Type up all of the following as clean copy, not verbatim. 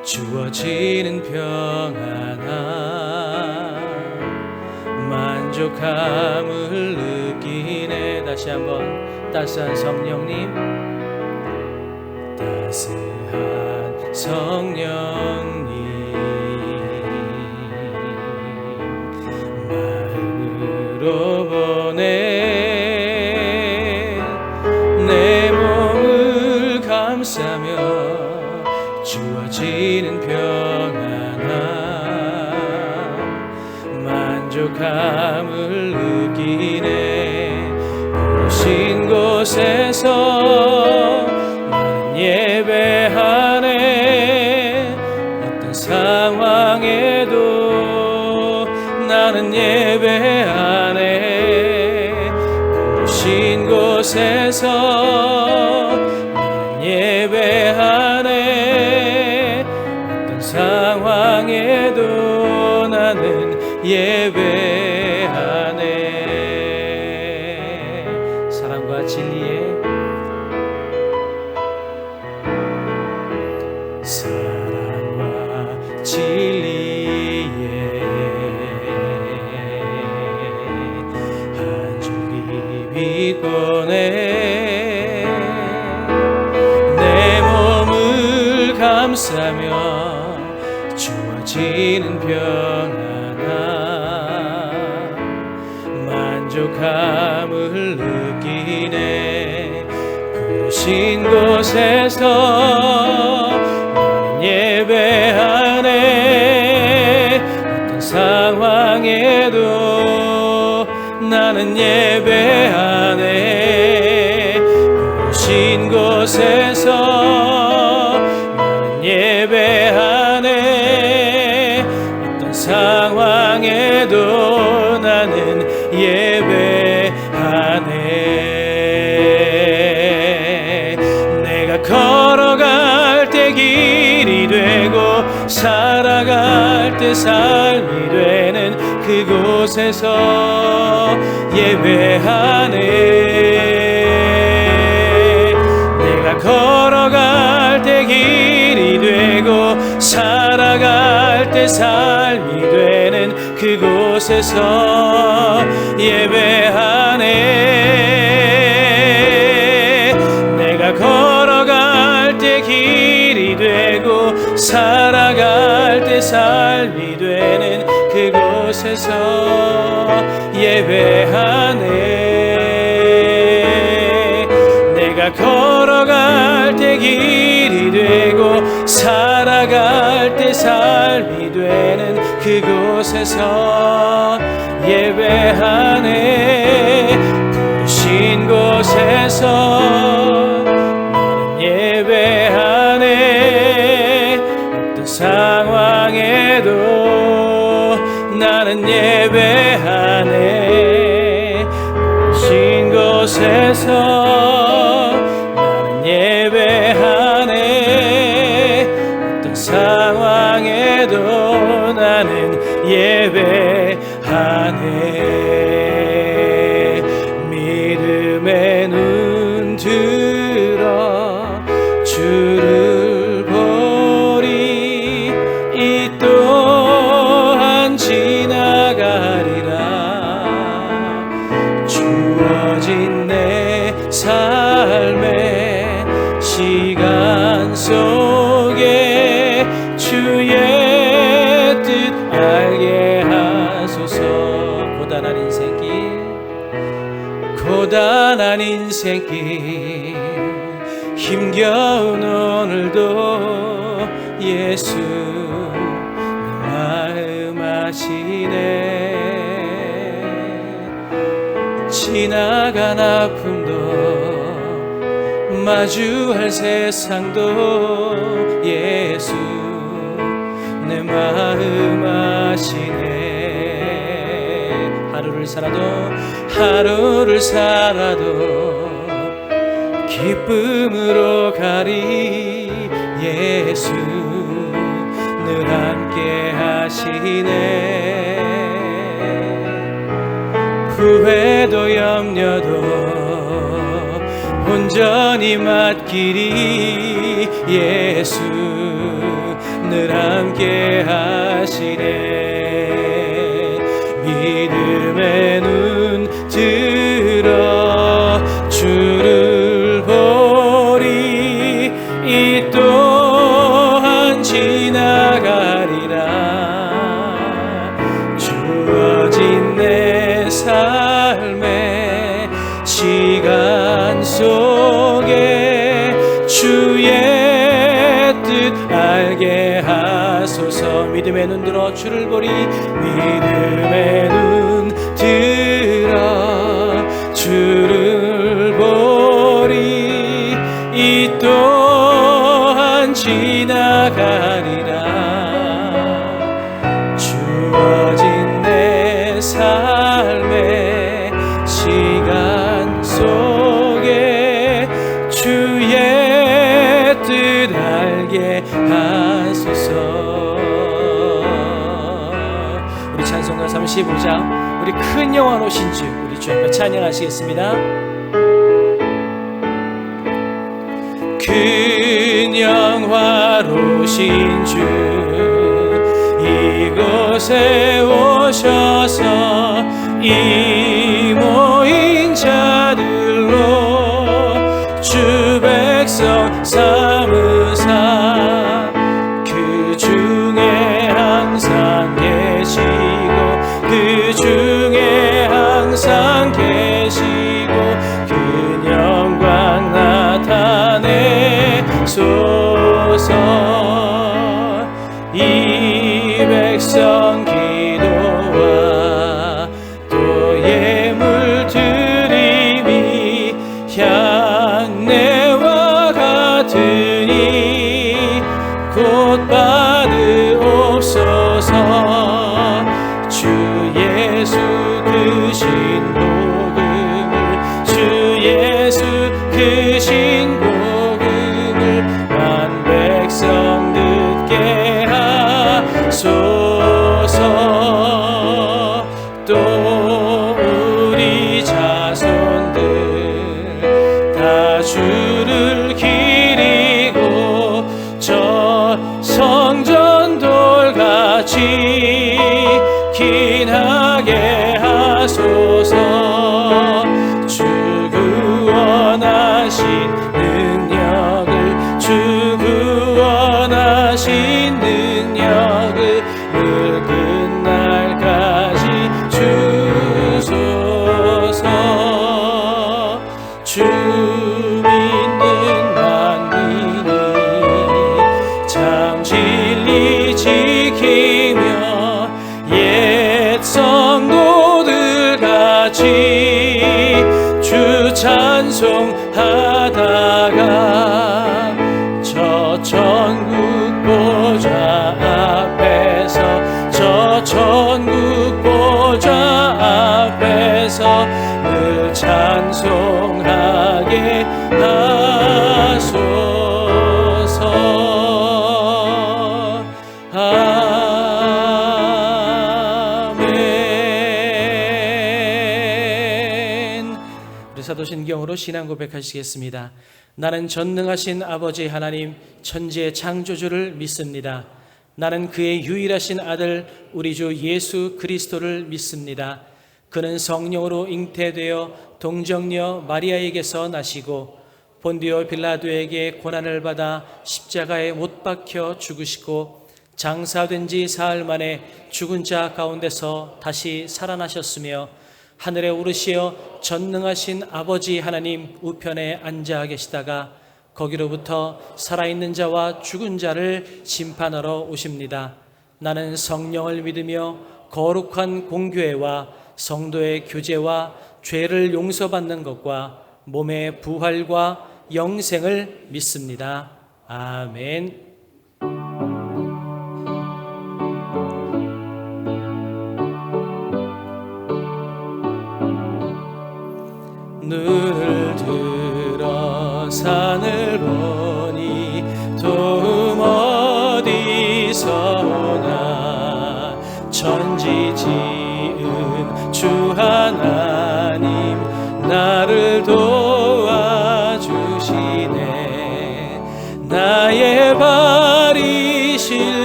주어지는 평안함, 만족함을 느끼네. 다시 한번 따스한 성령님, 따스한 성령님, 마음으로 보내 내 몸을 감싸며 주어지는 평안함, 만족함을 느끼네. 부르신 곳에서 나는 예배하네. 어떤 상황에도 나는 예배하네. 부르신 곳에서 나는 예배하네. 어떤 상황에도 나는 예배하네. 사랑과 진리에, 사랑과 진리에 한 줄기 빛 보내 내 몸을 감싸며 주어지는 평안함, 만족함을 느끼네. 부르신 곳에서 나는 예배하네. 어떤 상황에도 나는 예배하네. 부르신 곳에서 나는 예배하네. 어떤 상황에도 나는 예배하네. 내가 걸어갈 때 길이 되고 살아갈 때 삶이 되는 그곳에서 예배하네. 내가 걸어갈 때 길이 되고 살아갈 때 삶이 되는 그곳에서 예배하네. 내가 걸어갈 때 길이 되고 살아갈 때 삶이 되는 그곳에서 예배하네. 내가 걸어갈 때 길이 되고 살아갈 때 삶이 되는 그곳에서 예배하네. 부르신 곳에서 나는 예배하네. 어떤 상황에도 나는 예배하네. 부르신 곳에서 나는 예배하네. 어떤 상황에도 나는 예배하네. 믿음의 눈 들어 주를 보리. 이 또한 지나가리라. 주어진 내 삶의 시간 속에 주의 뜻 알게 하소서. 고단한 인생길, 고단한 인생길, 힘겨운 오늘도 예수 내 마음 아시네. 지나간 아픔도 마주할 세상도 예수 내 마음 아시네. 하루를 살아도 기쁨으로 가리. 예수 늘 함께 하시네. 후회도 염려도 온전히 맡기리. 예수 늘 늘 함께 하시네. 믿음의 눈 들어 주를 보리. 이 또한 지나가리라. 주어진 내 삶의 시간 속에 주의 뜻 알게 하소서. 믿음의 눈 들어 주를 보리. 믿음의 눈 들어 주를 보리. 이 또한 지나가리라. 주어진 내 삶의 시간 속에 주의 뜻 알게 하소서. 우리 찬송가 35장 우리 큰 영원 오신 주 우리 주 앞에 찬양하시겠습니다. 큰 영화로우신 주 이곳에 오셔서 이 모인 자들로 주 백성 삼으사 그 중에 항상 계시고 그 중에 항상 계시고 그 영광 나타내소서. 이 백성 기도와 또 예물 드림이 향내와 같으니 곧 받으옵소서. 주 예수 크신 복음을 주 예수 크신 복음을 만 백성 듣게 하소서. 또 우리 자손들 다 주를 기리고 저 성전 돌같이 긴하게 하소서. 주 구원하신 능력을 주 구원하신 능력을 늘 끝날까지 주소서. 주 믿는 만민이 참 진리 지키며 옛 성도들 같이 주 찬송하다가 저 천국 보좌 앞에서 저 천국 보좌 앞에서 늘 찬송하게 하소서. 아멘. 우리 사도신경으로 신앙 고백하시겠습니다. 나는 전능하신 아버지 하나님 천지의 창조주를 믿습니다. 나는 그의 유일하신 아들 우리 주 예수 그리스도를 믿습니다. 그는 성령으로 잉태되어 동정녀 마리아에게서 나시고 본디오 빌라도에게 고난을 받아 십자가에 못 박혀 죽으시고 장사된 지 사흘 만에 죽은 자 가운데서 다시 살아나셨으며 하늘에 오르시어 전능하신 아버지 하나님 우편에 앉아 계시다가 거기로부터 살아있는 자와 죽은 자를 심판하러 오십니다. 나는 성령을 믿으며 거룩한 공교회와 성도의 교제와 죄를 용서받는 것과 몸의 부활과 영생을 믿습니다. 아멘. 눈을 들어 산을 보니 도움 어디서 오나 천지 지은 주 하나님 나를 도와주시네. 나의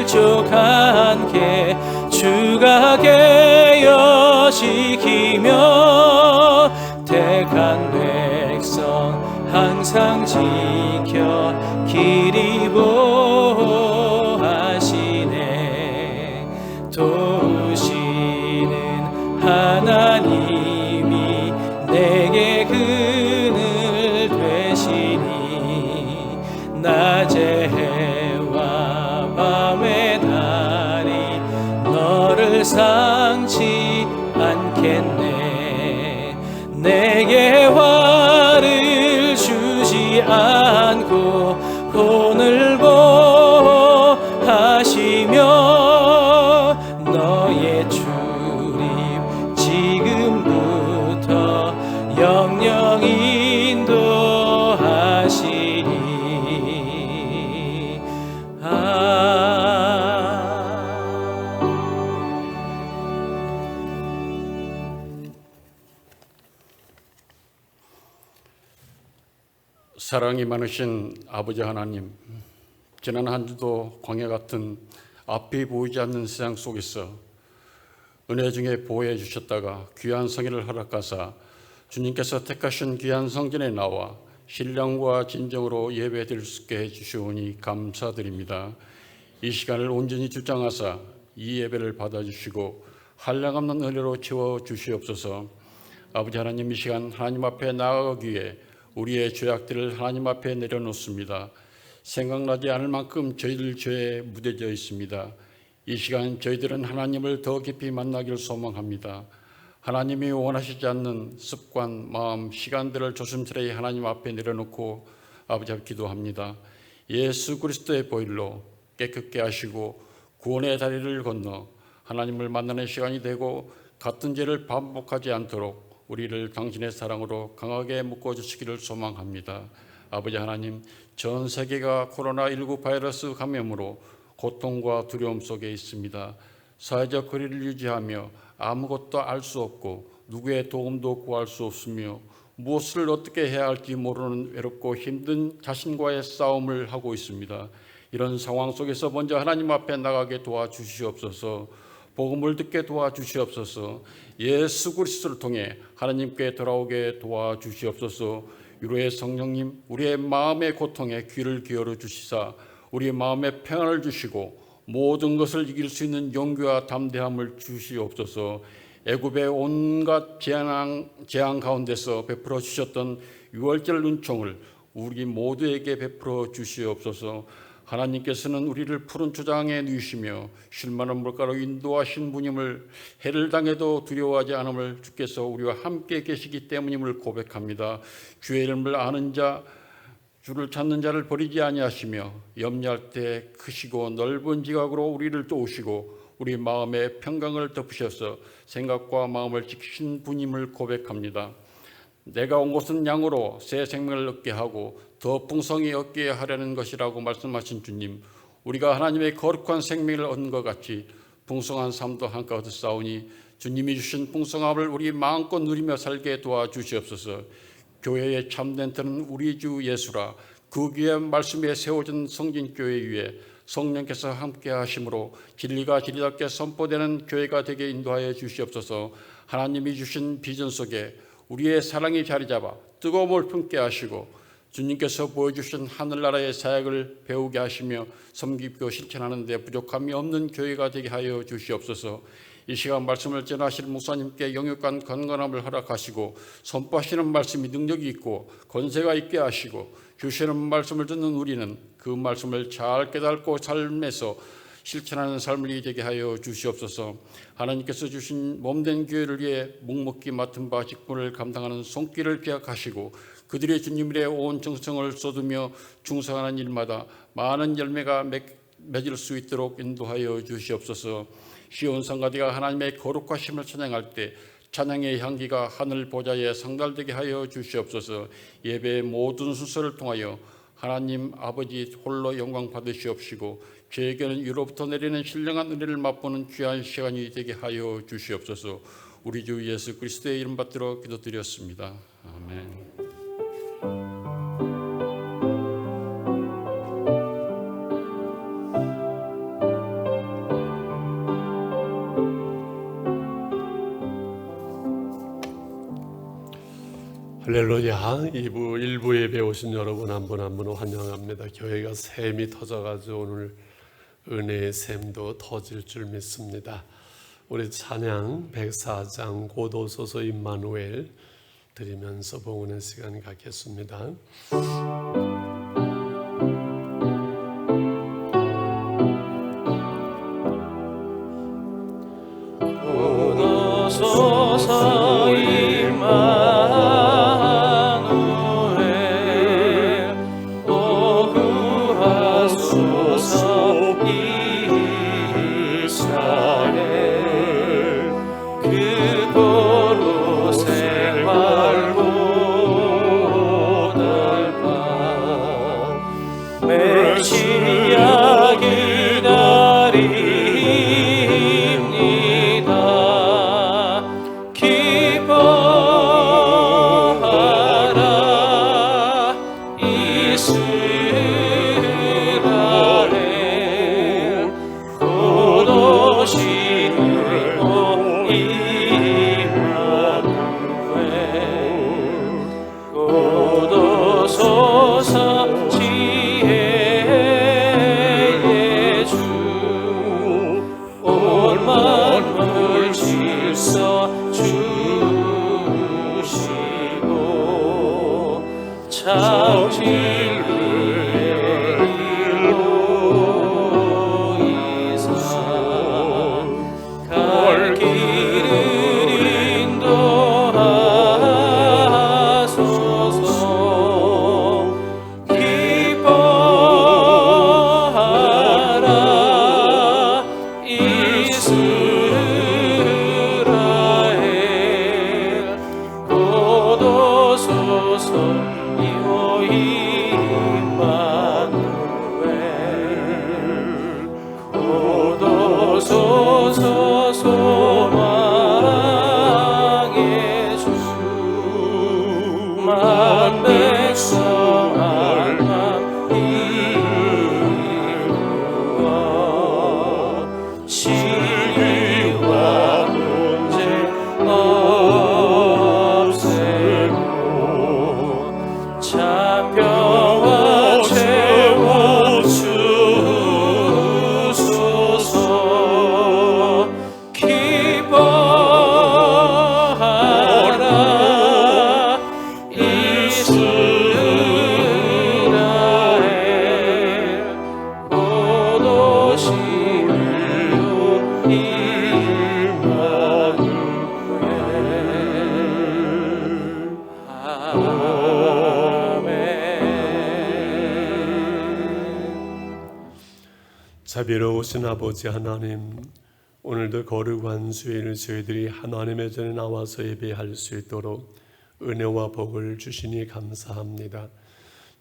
실족한 게 주가 깨어 지키며 택한 백성 항상 지켜 길이 보하시네. 도우시는 하나님이 내게 그늘 되시니 낮의 해와 밤의 달이 너를 상치 않겠네. 내게 화를 주지 않고 본을 보하시며 너의 출입 지금부터 영영 인도하시리. 사랑이 많으신 아버지 하나님, 지난 한 주도 광야 같은 앞이 보이지 않는 세상 속에서 은혜 중에 보호해 주셨다가 귀한 성회를 허락하사 주님께서 택하신 귀한 성전에 나와 신령과 진정으로 예배드릴 수 있게 해주시오니 감사드립니다. 이 시간을 온전히 주장하사 이 예배를 받아주시고 한량없는 은혜로 채워주시옵소서. 아버지 하나님, 이 시간 하나님 앞에 나아가기 위해 우리의 죄악들을 하나님 앞에 내려놓습니다. 생각나지 않을 만큼 저희들 죄에 묻어져 있습니다. 이 시간 저희들은 하나님을 더 깊이 만나기를 소망합니다. 하나님이 원하시지 않는 습관, 마음, 시간들을 조심스레 하나님 앞에 내려놓고 아버지 앞에 기도합니다. 예수 그리스도의 보혈로 깨끗게 하시고 구원의 다리를 건너 하나님을 만나는 시간이 되고 같은 죄를 반복하지 않도록 우리를 당신의 사랑으로 강하게 묶어주시기를 소망합니다. 아버지 하나님, 전 세계가 코로나19 바이러스 감염으로 고통과 두려움 속에 있습니다. 사회적 거리를 유지하며 아무것도 알 수 없고 누구의 도움도 구할 수 없으며 무엇을 어떻게 해야 할지 모르는 외롭고 힘든 자신과의 싸움을 하고 있습니다. 이런 상황 속에서 먼저 하나님 앞에 나가게 도와주시옵소서. 복음을 듣게 도와주시옵소서. 예수 그리스도를 통해 하나님께 돌아오게 도와주시옵소서. 위로의 성령님, 우리의 마음의 고통에 귀를 기울여 주시사 우리의 마음에 평안을 주시고 모든 것을 이길 수 있는 용기와 담대함을 주시옵소서. 애굽의 온갖 재앙 가운데서 베풀어 주셨던 유월절 은총을 우리 모두에게 베풀어 주시옵소서. 하나님께서는 우리를 푸른 초장에 누이시며 쉴만한 물가로 인도하신 분임을 해를 당해도 두려워하지 않음을 주께서 우리와 함께 계시기 때문임을 고백합니다. 주의 이름을 아는 자, 주를 찾는 자를 버리지 아니하시며 염려할 때 크시고 넓은 지각으로 우리를 도우시고 우리 마음의 평강을 덮으셔서 생각과 마음을 지키신 분임을 고백합니다. 내가 온 곳은 양으로 새 생명을 얻게 하고 더 풍성히 얻게 하려는 것이라고 말씀하신 주님, 우리가 하나님의 거룩한 생명을 얻는 것 같이 풍성한 삶도 한껏 얻었사오니 주님이 주신 풍성함을 우리 마음껏 누리며 살게 도와주시옵소서. 교회의 참된 터는 우리 주 예수라. 그 귀한 말씀에 세워진 성진교회 위에 성령께서 함께 하심으로 진리가 진리답게 선포되는 교회가 되게 인도하여 주시옵소서. 하나님이 주신 비전 속에 우리의 사랑이 자리 잡아 뜨거움을 품게 하시고 주님께서 보여주신 하늘나라의 사역을 배우게 하시며 섬기고 실천하는 데 부족함이 없는 교회가 되게 하여 주시옵소서. 이 시간 말씀을 전하실 목사님께 영육간 건강함을 허락하시고 선포하시는 말씀이 능력이 있고 권세가 있게 하시고 주시는 말씀을 듣는 우리는 그 말씀을 잘 깨닫고 삶에서 실천하는 삶을 되게 하여 주시옵소서. 하나님께서 주신 몸된 교회를 위해 묵묵히 맡은 바 직분을 감당하는 손길을 기억하시고 그들의 주님의 온 정성을 쏟으며 충성하는 일마다 많은 열매가 맺을 수 있도록 인도하여 주시옵소서. 시온 성가대가 하나님의 거룩하심을 찬양할 때 찬양의 향기가 하늘 보좌에 상달되게 하여 주시옵소서. 예배의 모든 순서를 통하여 하나님 아버지 홀로 영광 받으시옵시고 저에게는 위로부터 내리는 신령한 은혜를 맛보는 귀한 시간이 되게 하여 주시옵소서. 우리 주 예수 그리스도의 이름 받들어 기도드렸습니다. 아멘. 할렐루야. 1부 예배 오신 여러분 한 분 한 분 환영합니다. 교회가 샘이 터져가지고 오늘 은혜의 샘도 터질 줄 믿습니다. 우리 찬양 104장 고도소서 임마누엘 드리면서 봉헌의 시간 갖겠습니다. 고도소서 임마누엘 오 구하소서 이스라엘 그 보루 생활 고달파 메시아 기다립니다. 기뻐하라 이스라엘 곧 오시는 오 임마누엘 곧 오소서 지혜의 주 온 만물 질서 주시고 참 진리의 길로 이사 갈 길을 인도하소서. 기뻐하라 이스라엘 곧 오소서 이호 임마누엘 곧 오소서 소망의 주 만 백성 하나 이루어 시기와 논쟁 없애고 참평화 채워주소서. 기뻐하라 이스라엘 곧 오시는 임마누엘. 아멘. 자비로우신 아버지 하나님, 오늘도 거룩한 주일 저희들이 하나님의 전에 나와서 예배할 수 있도록 은혜와 복을 주시니 감사합니다.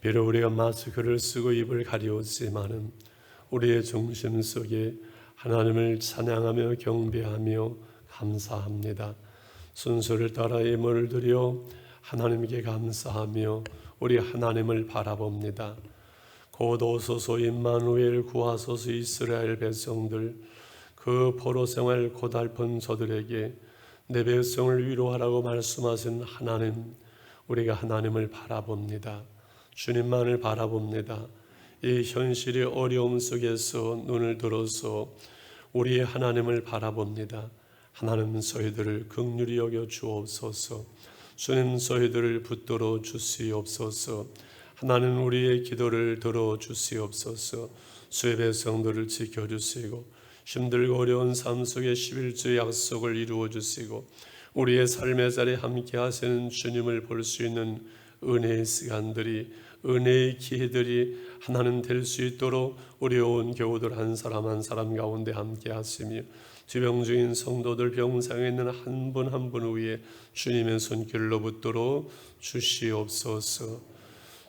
비록 우리가 마스크를 쓰고 입을 가리웠지만은 우리의 중심 속에 하나님을 찬양하며 경배하며 감사합니다. 순서를 따라 예물을 드려 하나님께 감사하며 우리 하나님을 바라봅니다. 곧 오소서 임마누엘 구하소서 이스라엘 백성들 그 포로 생활 고달픈 저들에게 내 백성을 위로하라고 말씀하신 하나님, 우리가 하나님을 바라봅니다. 주님만을 바라봅니다. 이 현실의 어려움 속에서 눈을 들어서 우리의 하나님을 바라봅니다. 하나님 저희들을 긍휼히 여겨 주옵소서. 주님 저희들을 붙들어 주시옵소서. 하나님 우리의 기도를 들어 주시옵소서. 주의 백성들을 지켜주시고 힘들고 어려운 삶 속에 11주 약속을 이루어 주시고 우리의 삶의 자리에 함께 하시는 주님을 볼 수 있는 은혜의 시간들이, 은혜의 기회들이 하나님 될 수 있도록 우리 온 교우들 한 사람 한 사람 가운데 함께 하시며 지병 중인 성도들 병상에 있는 한 분 한 분 위에 주님의 손길로 붙들어 주시옵소서.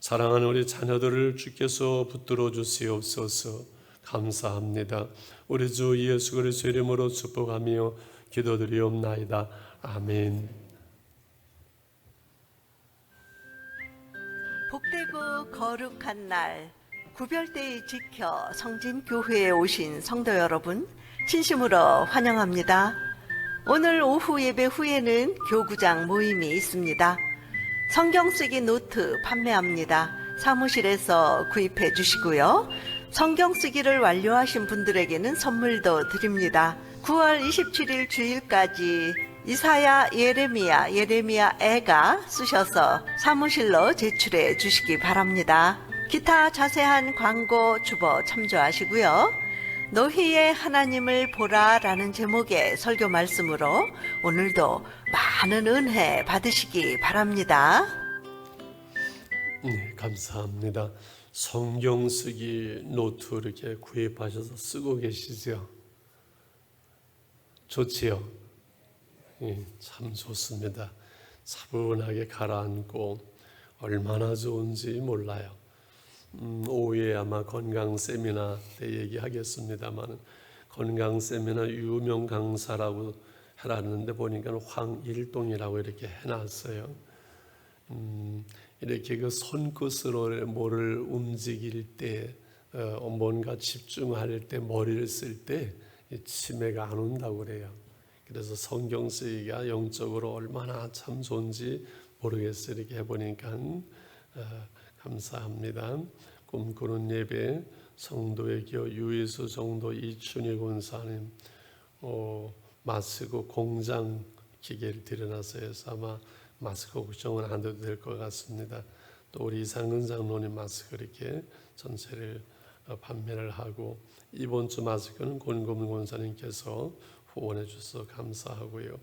사랑하는 우리 자녀들을 주께서 붙들어 주시옵소서. 감사합니다. 우리 주 예수 그리스도 이름으로 축복하며 기도드리옵나이다. 아멘. 복되고 거룩한 날 구별대에 지켜 성진교회에 오신 성도 여러분 진심으로 환영합니다. 오늘 오후 예배 후에는 교구장 모임이 있습니다. 성경 쓰기 노트 판매합니다. 사무실에서 구입해 주시고요. 성경 쓰기를 완료하신 분들에게는 선물도 드립니다. 9월 27일 주일까지 이사야, 예레미야 애가 쓰셔서 사무실로 제출해 주시기 바랍니다. 기타 자세한 광고 주보 참조하시고요. 너희의 하나님을 보라라는 제목의 설교 말씀으로 오늘도 많은 은혜 받으시기 바랍니다. 네, 감사합니다. 성경 쓰기 노트 이렇게 구입하셔서 쓰고 계시죠? 좋지요? 예, 참 좋습니다. 차분하게 가라앉고 얼마나 좋은지 몰라요. 오후에 아마 건강 세미나 때 얘기하겠습니다만 건강 세미나 유명 강사라고 해놨는데 보니까 황일동이라고 이렇게 해놨어요. 이렇게 그 손끝으로 뭐를 움직일 때 뭔가 집중할 때 머리를 쓸 때 치매가 안 온다고 그래요. 그래서 성경 쓰기가 영적으로 얼마나 참 좋은지 모르겠어요. 이렇게 해보니까 감사합니다. 꿈꾸는 예배 성도의 기호 유이수 성도 이춘희 권사님 마스크 공장 기계를 들여놔서 해서 아마 마스크 걱정은 안 해도 될 것 같습니다. 또 우리 이상근 장로님 마스크 이렇게 전체를 판매를 하고 이번 주 마스크는 권금은 권사님께서 후원해 주셔서 감사하고요.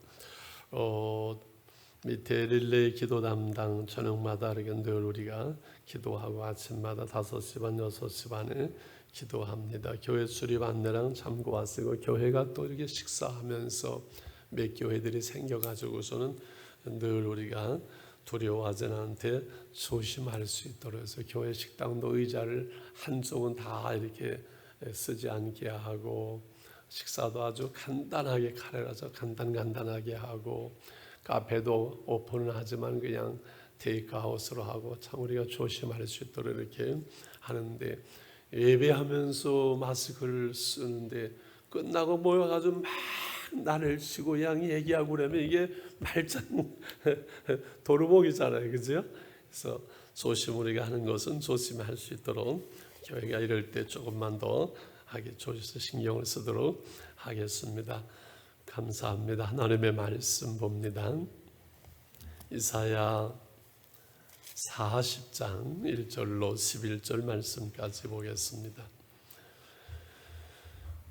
밑에 릴레이 기도 담당 저녁마다 이렇게 늘 우리가 기도하고 아침마다 5시 반, 6시 반에 기도합니다. 교회 출입 안내랑 참고 왔고 교회가 또 이렇게 식사하면서 몇 교회들이 생겨가지고서는 늘 우리가 두려워하지 않게 조심할 수 있도록 해서 교회 식당도 의자를 한쪽은 다 이렇게 쓰지 않게 하고 식사도 아주 간단하게 카레라서 간단하게 하고 카페도 오픈은 하지만 그냥 테이크아웃으로 하고 참 우리가 조심할 수 있도록 이렇게 하는데 예배하면서 마스크를 쓰는데 끝나고 모여가지고 막 나를 치고 양이 얘기하고 그러면 이게 말짱 도루묵이잖아요, 그죠? 그래서 조심 우리가 하는 것은 조심할 수 있도록 교회가 이럴 때 조금만 더 하게 조심해서 신경을 쓰도록 하겠습니다. 감사합니다. 하나님의 말씀 봅니다. 이사야 40장 1절로 11절 말씀까지 보겠습니다.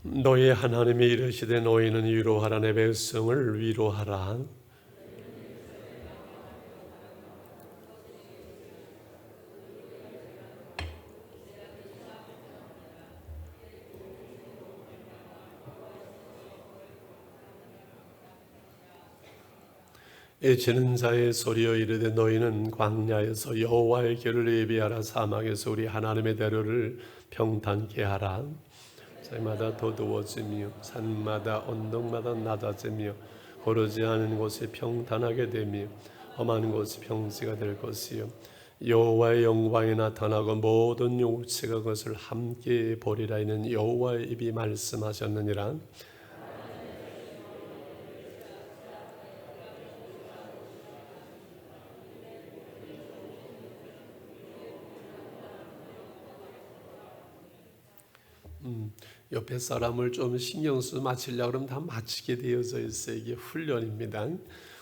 너희 하나님이 이르시되 너희는 위로하라 내 백성을 위로하라. 애치는 자의 소리여 이르되 너희는 광야에서 여호와의 길을 예비하라. 사막에서 우리 하나님의 대로를 평탄케 하라. 산마다 도두어지며 산마다 언덕마다 낮아지며 고르지 않은 곳이 평탄하게 되며 험한 곳이 평지가 될 것이요 여호와의 영광이 나타나고 모든 육체가 그것을 함께 보리라. 이는 여호와의 입이 말씀하셨느니라. 옆에 사람을 좀 신경 쓰고 마치려고 그러면 다 마치게 되어져 있어요. 이게 훈련입니다.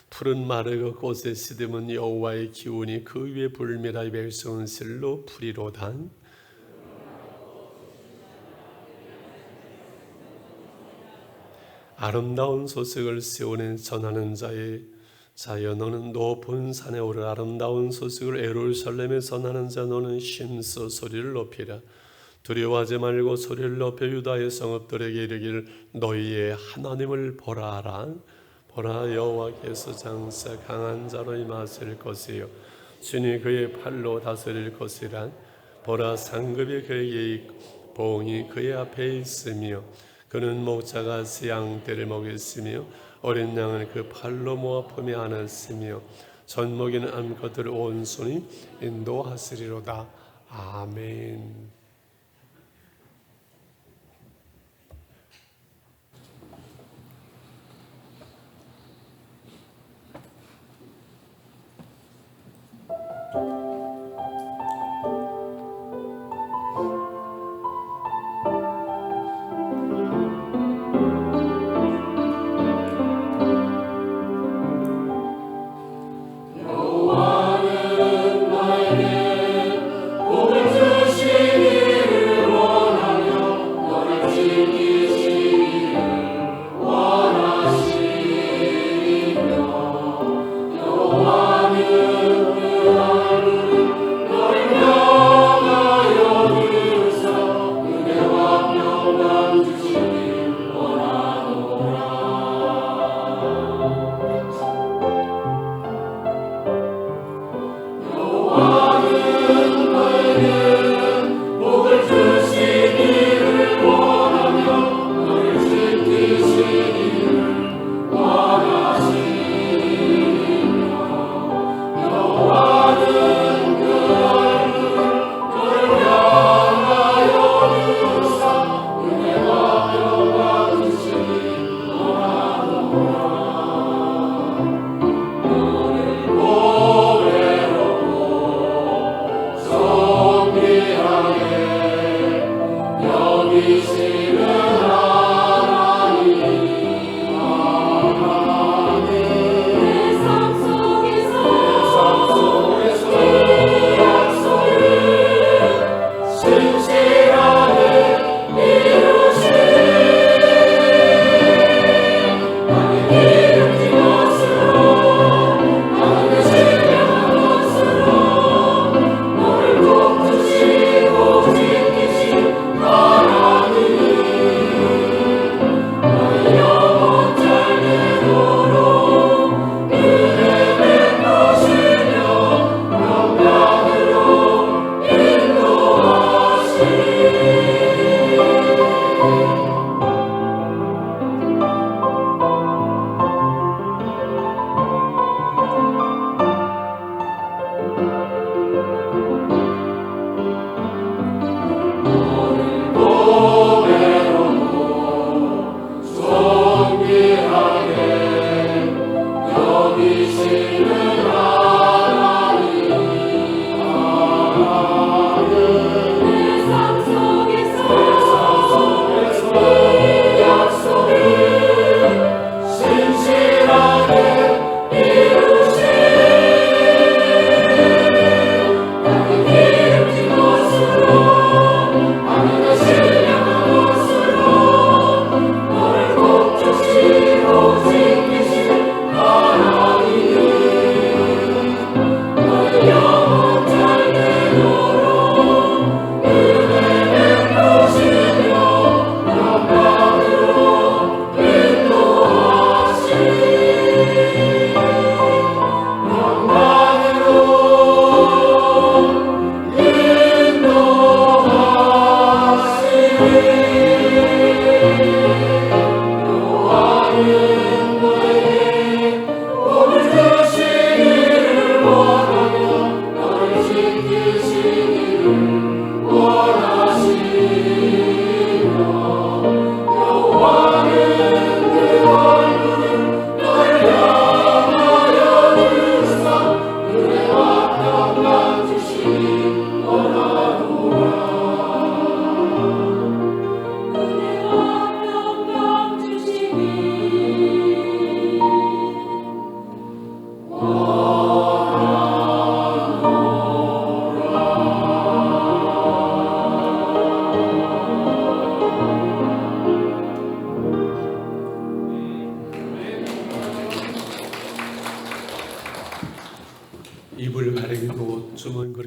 푸른 마르고 꽃에 시듬은 여호와의 기운이 그 위에 불미라. 이 백성은 실로 풀이로다. 아름다운 소식을 시온에 전하는 자여 너는 높은 산에 오르라. 아름다운 소식을 예루살렘에 전하는 자 너는 힘써 소리를 높이라. 두려워하지 말고 소리를 높여 유다의 성읍들에게 이르기를 너희의 하나님을 보라 하라. 보라 여호와께서 장차 강한 자로 임하실 것이요 신이 그의 팔로 다스릴 것이라. 보라 상급이 그에게 있고 보응이 그의 앞에 있으며 그는 목자같이 양떼를 먹였으며 어린 양을 그 팔로 모아 품에 안았으며 젖먹이는 암컷들을 온손이 인도하시리로다. 아멘.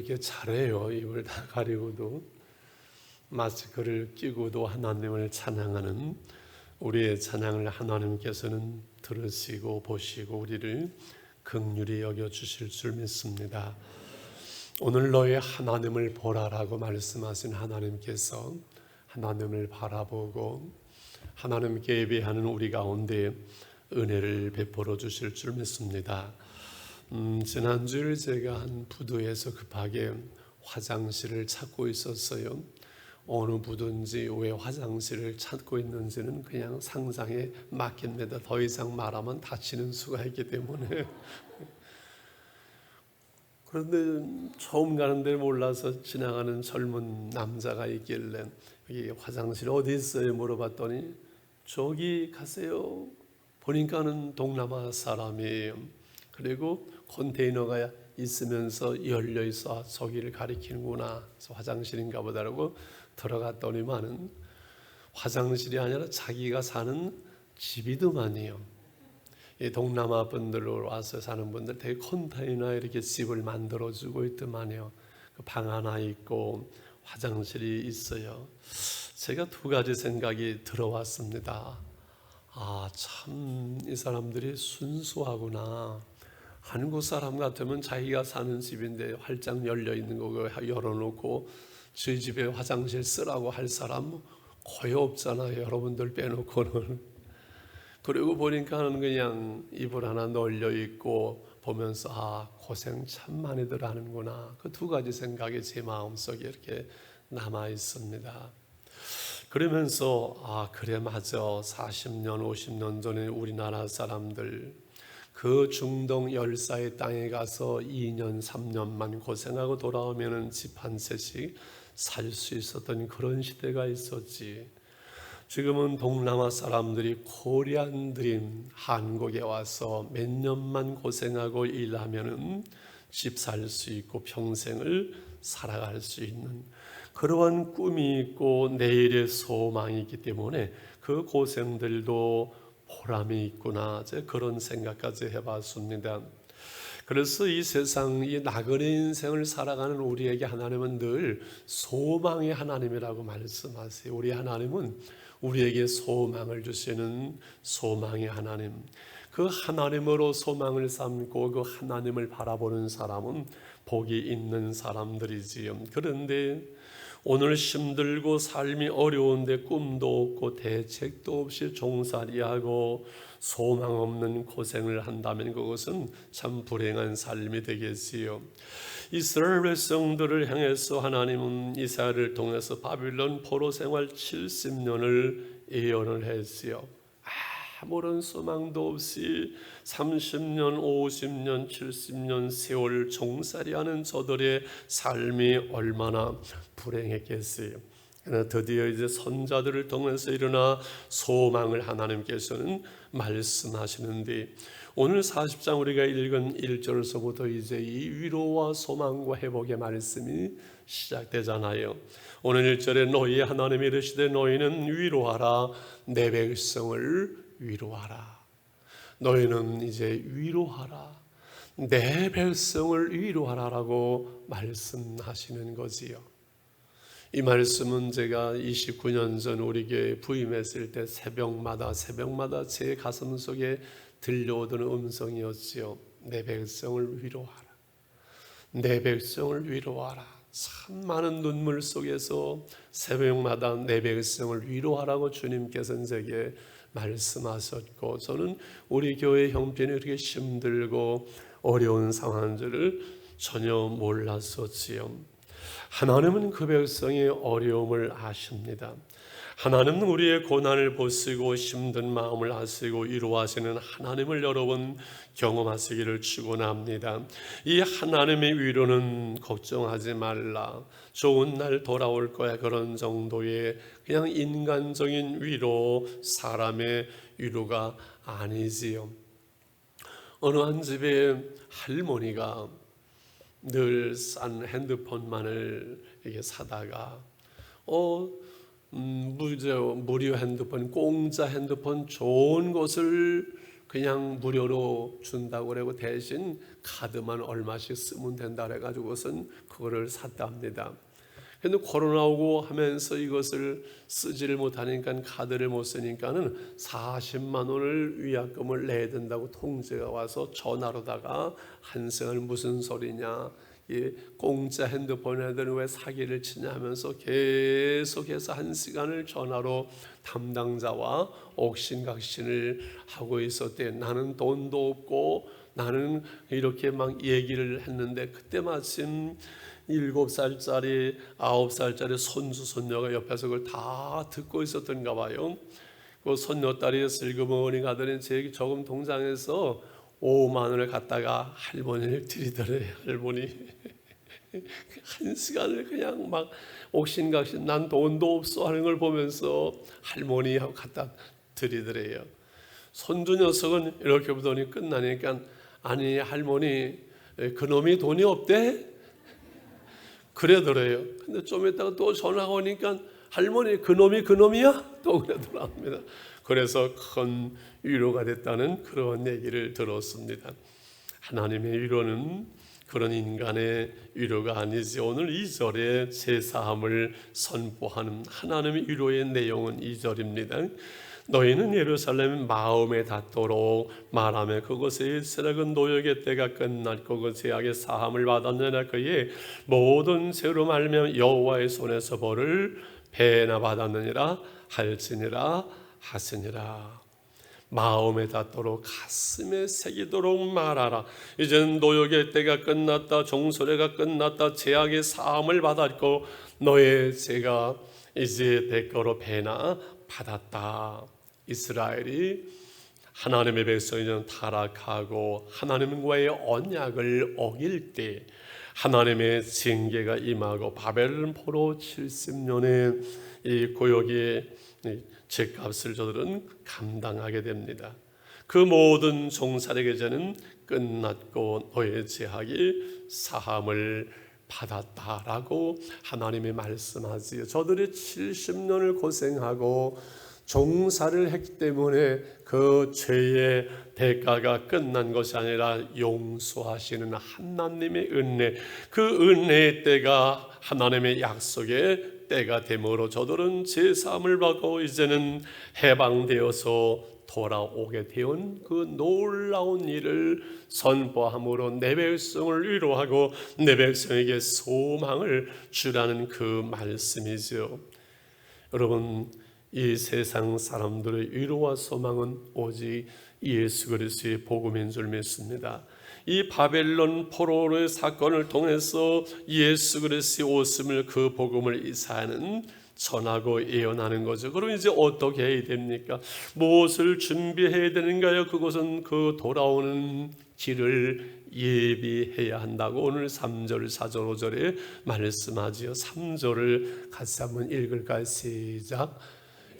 그렇게 잘해요. 입을 다 가리고도 마스크를 끼고도 하나님을 찬양하는 우리의 찬양을 하나님께서는 들으시고 보시고 우리를 긍휼히 여겨주실 줄 믿습니다. 오늘 너의 하나님을 보라라고 말씀하신 하나님께서 하나님을 바라보고 하나님께 예배하는 우리 가운데 은혜를 베풀어 주실 줄 믿습니다. 지난주에 제가 한 부두에서 급하게 화장실을 찾고 있었어요. 어느 부두인지 왜 화장실을 찾고 있는지는 그냥 상상에 맡깁니다. 더 이상 말하면 다치는 수가 있기 때문에. 그런데 처음 가는 데를 몰라서 지나가는 젊은 남자가 있길래 여기 화장실 어디 있어요? 물어봤더니 저기 가세요. 보니까는 동남아 사람이에요. 그리고 컨테이너가 있으면서 열려 있어 저기를 가리키는구나. 그래서 화장실인가 보다라고 들어갔더니만은 화장실이 아니라 자기가 사는 집이더만요. 이 동남아 분들로 와서 사는 분들 되게 컨테이너에 이렇게 집을 만들어주고 있더만요. 그 방 하나 있고 화장실이 있어요. 제가 두 가지 생각이 들어왔습니다. 참 이 사람들이 순수하구나. 한국 사람 같으면 자기가 사는 집인데 활짝 열려 있는 거 열어놓고 저희 집에 화장실 쓰라고 할 사람 거의 없잖아요. 여러분들 빼놓고는. 그리고 보니까는 그냥 이불 하나 널려 있고 보면서 고생 참 많이들 하는구나. 그 두 가지 생각이 제 마음속에 이렇게 남아 있습니다. 그러면서 그래 맞아. 40년 50년 전에 우리나라 사람들 그 중동 열사의 땅에 가서 2년 3년만 고생하고 돌아오면 집 한 채씩 살 수 있었던 그런 시대가 있었지. 지금은 동남아 사람들이 코리안들이 한국에 와서 몇 년만 고생하고 일하면은 집 살 수 있고 평생을 살아갈 수 있는 그러한 꿈이 있고 내일의 소망이 있기 때문에 그 고생들도 보람이 있구나. 그런 생각까지 해봤습니다. 그래서 이 세상 이 나그네 인생을 살아가는 우리에게 하나님은 늘 소망의 하나님이라고 말씀하세요. 우리 하나님은 우리에게 소망을 주시는 소망의 하나님. 그 하나님으로 소망을 삼고 그 하나님을 바라보는 사람은 복이 있는 사람들이지요. 그런데 오늘 힘들고 삶이 어려운데 꿈도 없고 대책도 없이 종살이하고 소망 없는 고생을 한다면 그것은 참 불행한 삶이 되겠지요. 이스라엘 백성들을 향해서 하나님은 이사야를 통해서 바빌론 포로 생활 70년을 예언을 했지요. 아무런 소망도 없이 30년, 50년, 70년 세월 종살이하는 저들의 삶이 얼마나 불행했겠어요. 그러나 드디어 이제 선자들을 통해서 일어나 소망을 하나님께서는 말씀하시는데 오늘 40장 우리가 읽은 1절에서부터 이제 이 위로와 소망과 회복의 말씀이 시작되잖아요. 오늘 1절에 너희 하나님이 이르시되 너희는 위로하라 내 백성을 위로하라. 너희는 이제 위로하라. 내 백성을 위로하라라고 말씀하시는 거지요. 이 말씀은 제가 29년 전 우리 교회에 부임했을 때 새벽마다 제 가슴 속에 들려오던 음성이었지요. 내 백성을 위로하라. 내 백성을 위로하라. 참 많은 눈물 속에서 새벽마다 내 백성을 위로하라고 주님께서는 제게 말씀하셨고 저는 우리 교회 형편이 이렇게 힘들고 어려운 상황인 줄을 전혀 몰랐었지요. 하나님은 그 백성의 어려움을 아십니다. 하나님은 우리의 고난을 보시고 힘든 마음을 아시고 위로하시는 하나님을 여러분 경험하시기를 축원합니다. 이 하나님의 위로는 걱정하지 말라. 좋은 날 돌아올 거야. 그런 정도의 그냥 인간적인 위로, 사람의 위로가 아니지요. 어느 한 집에 할머니가 늘 싼 핸드폰만을 이렇게 사다가 무료 핸드폰, 공짜 핸드폰 좋은 것을 그냥 무료로 준다고 그러고 대신 카드만 얼마씩 쓰면 된다 그래가지고선 그거를 샀답니다. 근데 코로나 오고 하면서 이것을 쓰지를 못하니까 카드를 못 쓰니까는 40만 원을 위약금을 내야 된다고 통지가 와서 전화로다가 한승을 무슨 소리냐, 공짜 핸드폰 애들은 왜 사기를 치냐 하면서 계속해서 1시간을 전화로 담당자와 옥신각신을 하고 있었대. 나는 돈도 없고 나는 이렇게 막 얘기를 했는데 그때 마침 7살짜리 9살짜리 손주 손녀가 옆에서 그걸 다 듣고 있었던가 봐요. 그 손녀딸이 슬그머니 가더니 제 조금 동장해서 5만 원을 갖다가 할머니를 드리더래. 할머니 1시간을 그냥 막 옥신각신 난 돈도 없어 하는 걸 보면서 할머니하고 갖다 드리더래요. 손주 녀석은 이렇게 보더니 끝나니까 아니 할머니 그놈이 돈이 없대? 그러더래요. 근데 좀 있다가 또 전화가 오니까 할머니 그놈이야? 또 그러더랍니다. 그래서 큰 위로가 됐다는 그런 얘기를 들었습니다. 하나님의 위로는 그런 인간의 위로가 아니지. 오늘 2절에 제사함을 선포하는 하나님의 위로의 내용은 2절입니다. 너희는 예루살렘 마음에 닿도록 말하며 그곳에 쓰라은 노역의 때가 끝났고 그 죄악의 사함을 받았느냐 그의 모든 죄로 말미암아 여호와의 손에서 벌을 배나 받았느니라 할지니라 하시니라. 마음에 닿도록 가슴에 새기도록 말하라. 이제는 노역의 때가 끝났다. 종소리가 끝났다. 죄악의 사함을 받았고 너의 죄가 이제 대가로 배나 받았다. 이스라엘이 하나님의 백성이 타락하고 하나님과의 언약을 어길 때 하나님의 징계가 임하고 바벨론 포로 70년의 이 고역의 죄값을 저들은 감당하게 됩니다. 그 모든 종살이의 죄는 끝났고 너의 죄악이 사함을 받았다라고 하나님이 말씀하지요. 저들이 70년을 고생하고 종살이를 했기 때문에 그 죄의 대가가 끝난 것이 아니라 용서하시는 하나님의 은혜, 그 은혜의 때가 하나님의 약속의 때가 되므로 저들은 제사함을 받고 이제는 해방되어서 돌아오게 되온 그 놀라운 일을 선포함으로 내 백성을 위로하고 내 백성에게 소망을 주라는 그 말씀이죠. 여러분, 이 세상 사람들의 위로와 소망은 오직 예수 그리스도의 복음인 줄 믿습니다. 이 바벨론 포로의 사건을 통해서 예수 그리스도의 오심을 그 복음을 이사야는 전하고 예언하는 거죠. 그럼 이제 어떻게 해야 됩니까? 무엇을 준비해야 되는가요? 그것은 그 돌아오는 길을 예비해야 한다고 오늘 3절, 4절, 5절에 말씀하지요. 3절을 같이 한번 읽을까요? 시작.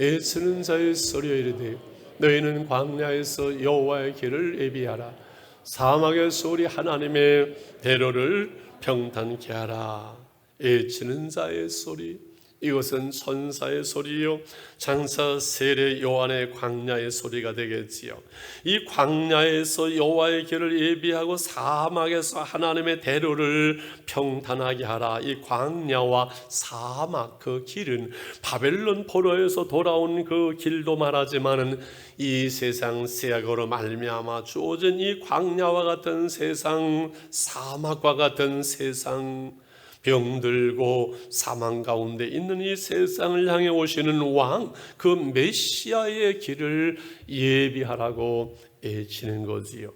애쓰는 자의 소리여 이르되 너희는 광야에서 여호와의 길을 예비하라. 사막에서 우리 하나님의 대로를 평탄케 하라. 애쓰는 자의 소리, 이것은 천사의 소리요 장차 세례 요한의 광야의 소리가 되겠지요. 이 광야에서 여호와의 길을 예비하고 사막에서 하나님의 대로를 평탄하게 하라. 이 광야와 사막 그 길은 바벨론 포로에서 돌아온 그 길도 말하지만은 이 세상 죄악으로 말미암아 주어진 이 광야와 같은 세상, 사막과 같은 세상, 병들고 사망 가운데 있는 이 세상을 향해 오시는 왕, 그 메시아의 길을 예비하라고 애치는 거지요.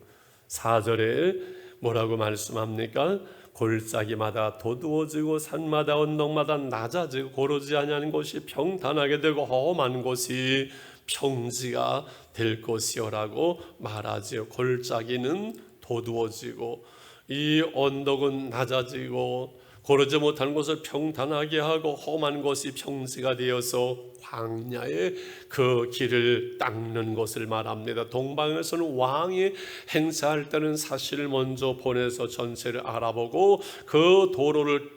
4절에 뭐라고 말씀합니까? 골짜기마다 도두어지고 산마다 언덕마다 낮아지고 고르지 아니하는 곳이 평탄하게 되고 험한 곳이 평지가 될 것이요라고 말하지요. 골짜기는 도두어지고 이 언덕은 낮아지고 고르지 못한 곳을 평탄하게 하고 험한 곳이 평지가 되어서 광야의 그 길을 닦는 것을 말합니다. 동방에서는 왕이 행사할 때는 사실을 먼저 보내서 전체를 알아보고 그 도로를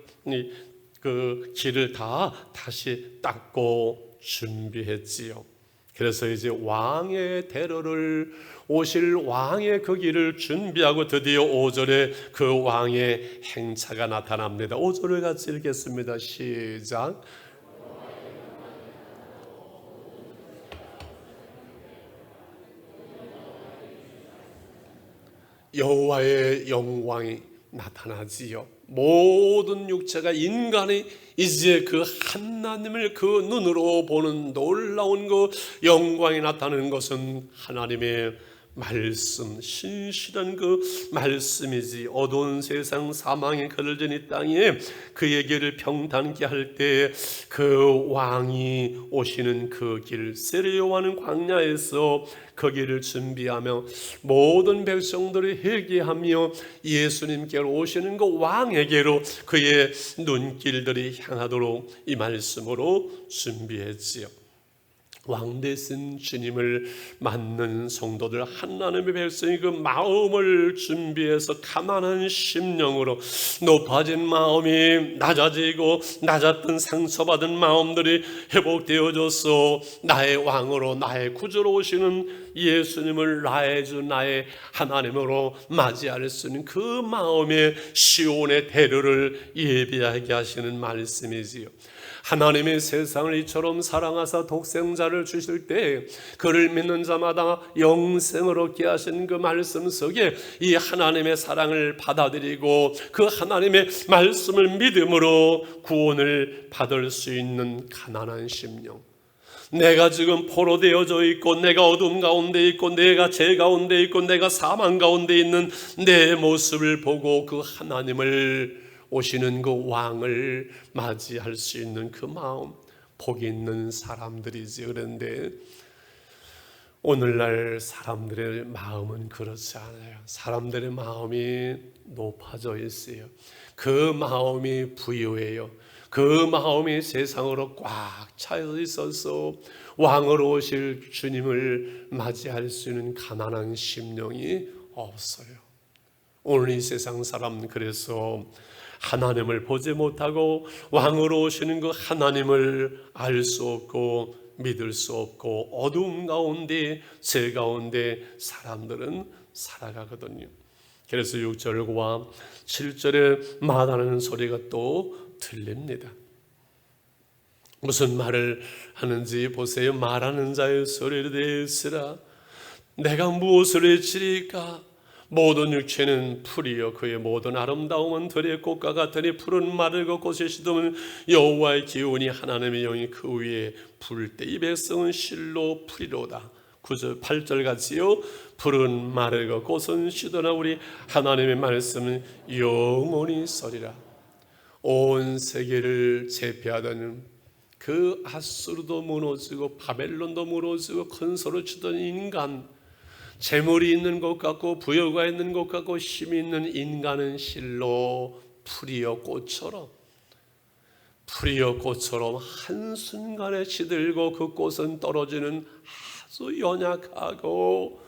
그 길을 다 다시 닦고 준비했지요. 그래서 이제 왕의 대로를 오실 왕의 그 길을 준비하고 드디어 5절에 그 왕의 행차가 나타납니다. 5절을 같이 읽겠습니다. 시작. 여호와의 영광이 나타나지요. 모든 육체가 인간이 이제 그 하나님을 그 눈으로 보는 놀라운 그 영광이 나타나는 것은 하나님의 말씀, 신실한 그 말씀이지. 어두운 세상 사망에 걸려진 이 땅에 그에게를 평탄케 할 때 그 왕이 오시는 그 길, 세례요한은 광야에서 그 길을 준비하며 모든 백성들이 회개하며 예수님께로 오시는 그 왕에게로 그의 눈길들이 향하도록 이 말씀으로 준비했지요. 왕 되신 주님을 맞는 성도들, 하나님의 백성이 그 마음을 준비해서 가난한 심령으로 높아진 마음이 낮아지고 낮았던 상처받은 마음들이 회복되어져서 나의 왕으로 나의 구주로 오시는 예수님을 나의 주 나의 하나님으로 맞이할 수 있는 그 마음의 시온의 대로를 예비하게 하시는 말씀이지요. 하나님의 세상을 이처럼 사랑하사 독생자를 주실 때 그를 믿는 자마다 영생을 얻게 하신 그 말씀 속에 이 하나님의 사랑을 받아들이고 그 하나님의 말씀을 믿음으로 구원을 받을 수 있는 가난한 심령, 내가 지금 포로되어져 있고 내가 어둠 가운데 있고 내가 죄 가운데 있고 내가 사망 가운데 있는 내 모습을 보고 그 하나님을 오시는 그 왕을 맞이할 수 있는 그 마음, 복 있는 사람들이지. 그런데 오늘날 사람들의 마음은 그렇지 않아요. 사람들의 마음이 높아져 있어요. 그 마음이 부유해요. 그 마음이 세상으로 꽉 차 있어서 왕으로 오실 주님을 맞이할 수 있는 가난한 심령이 없어요. 오늘 이 세상 사람은 그래서 하나님을 보지 못하고 왕으로 오시는 그 하나님을 알 수 없고 믿을 수 없고 어두움 가운데 죄 가운데 사람들은 살아가거든요. 그래서 6절과 7절에 말하는 소리가 또 들립니다. 무슨 말을 하는지 보세요. 말하는 자의 소리를 들으시라. 내가 무엇을 외치리까? 모든 육체는 풀이요 그의 모든 아름다움은 들의 꽃과 같으니 푸른 마르고 꽃이 시드는 여호와의 기운이 하나님의 영이 그 위에 불 때 이 백성은 실로 풀이로다. 9절 8절 같이요. 푸른 마르고 꽃은 시드나 우리 하나님의 말씀은 영원히 서리라. 온 세계를 제패하던 그 아수르도 무너지고 바벨론도 무너지고 큰 소리 치던 인간, 재물이 있는 것 같고 부여가 있는 것 같고 힘이 있는 인간은 실로 풀이여 꽃처럼 한순간에 시들고 그 꽃은 떨어지는 아주 연약하고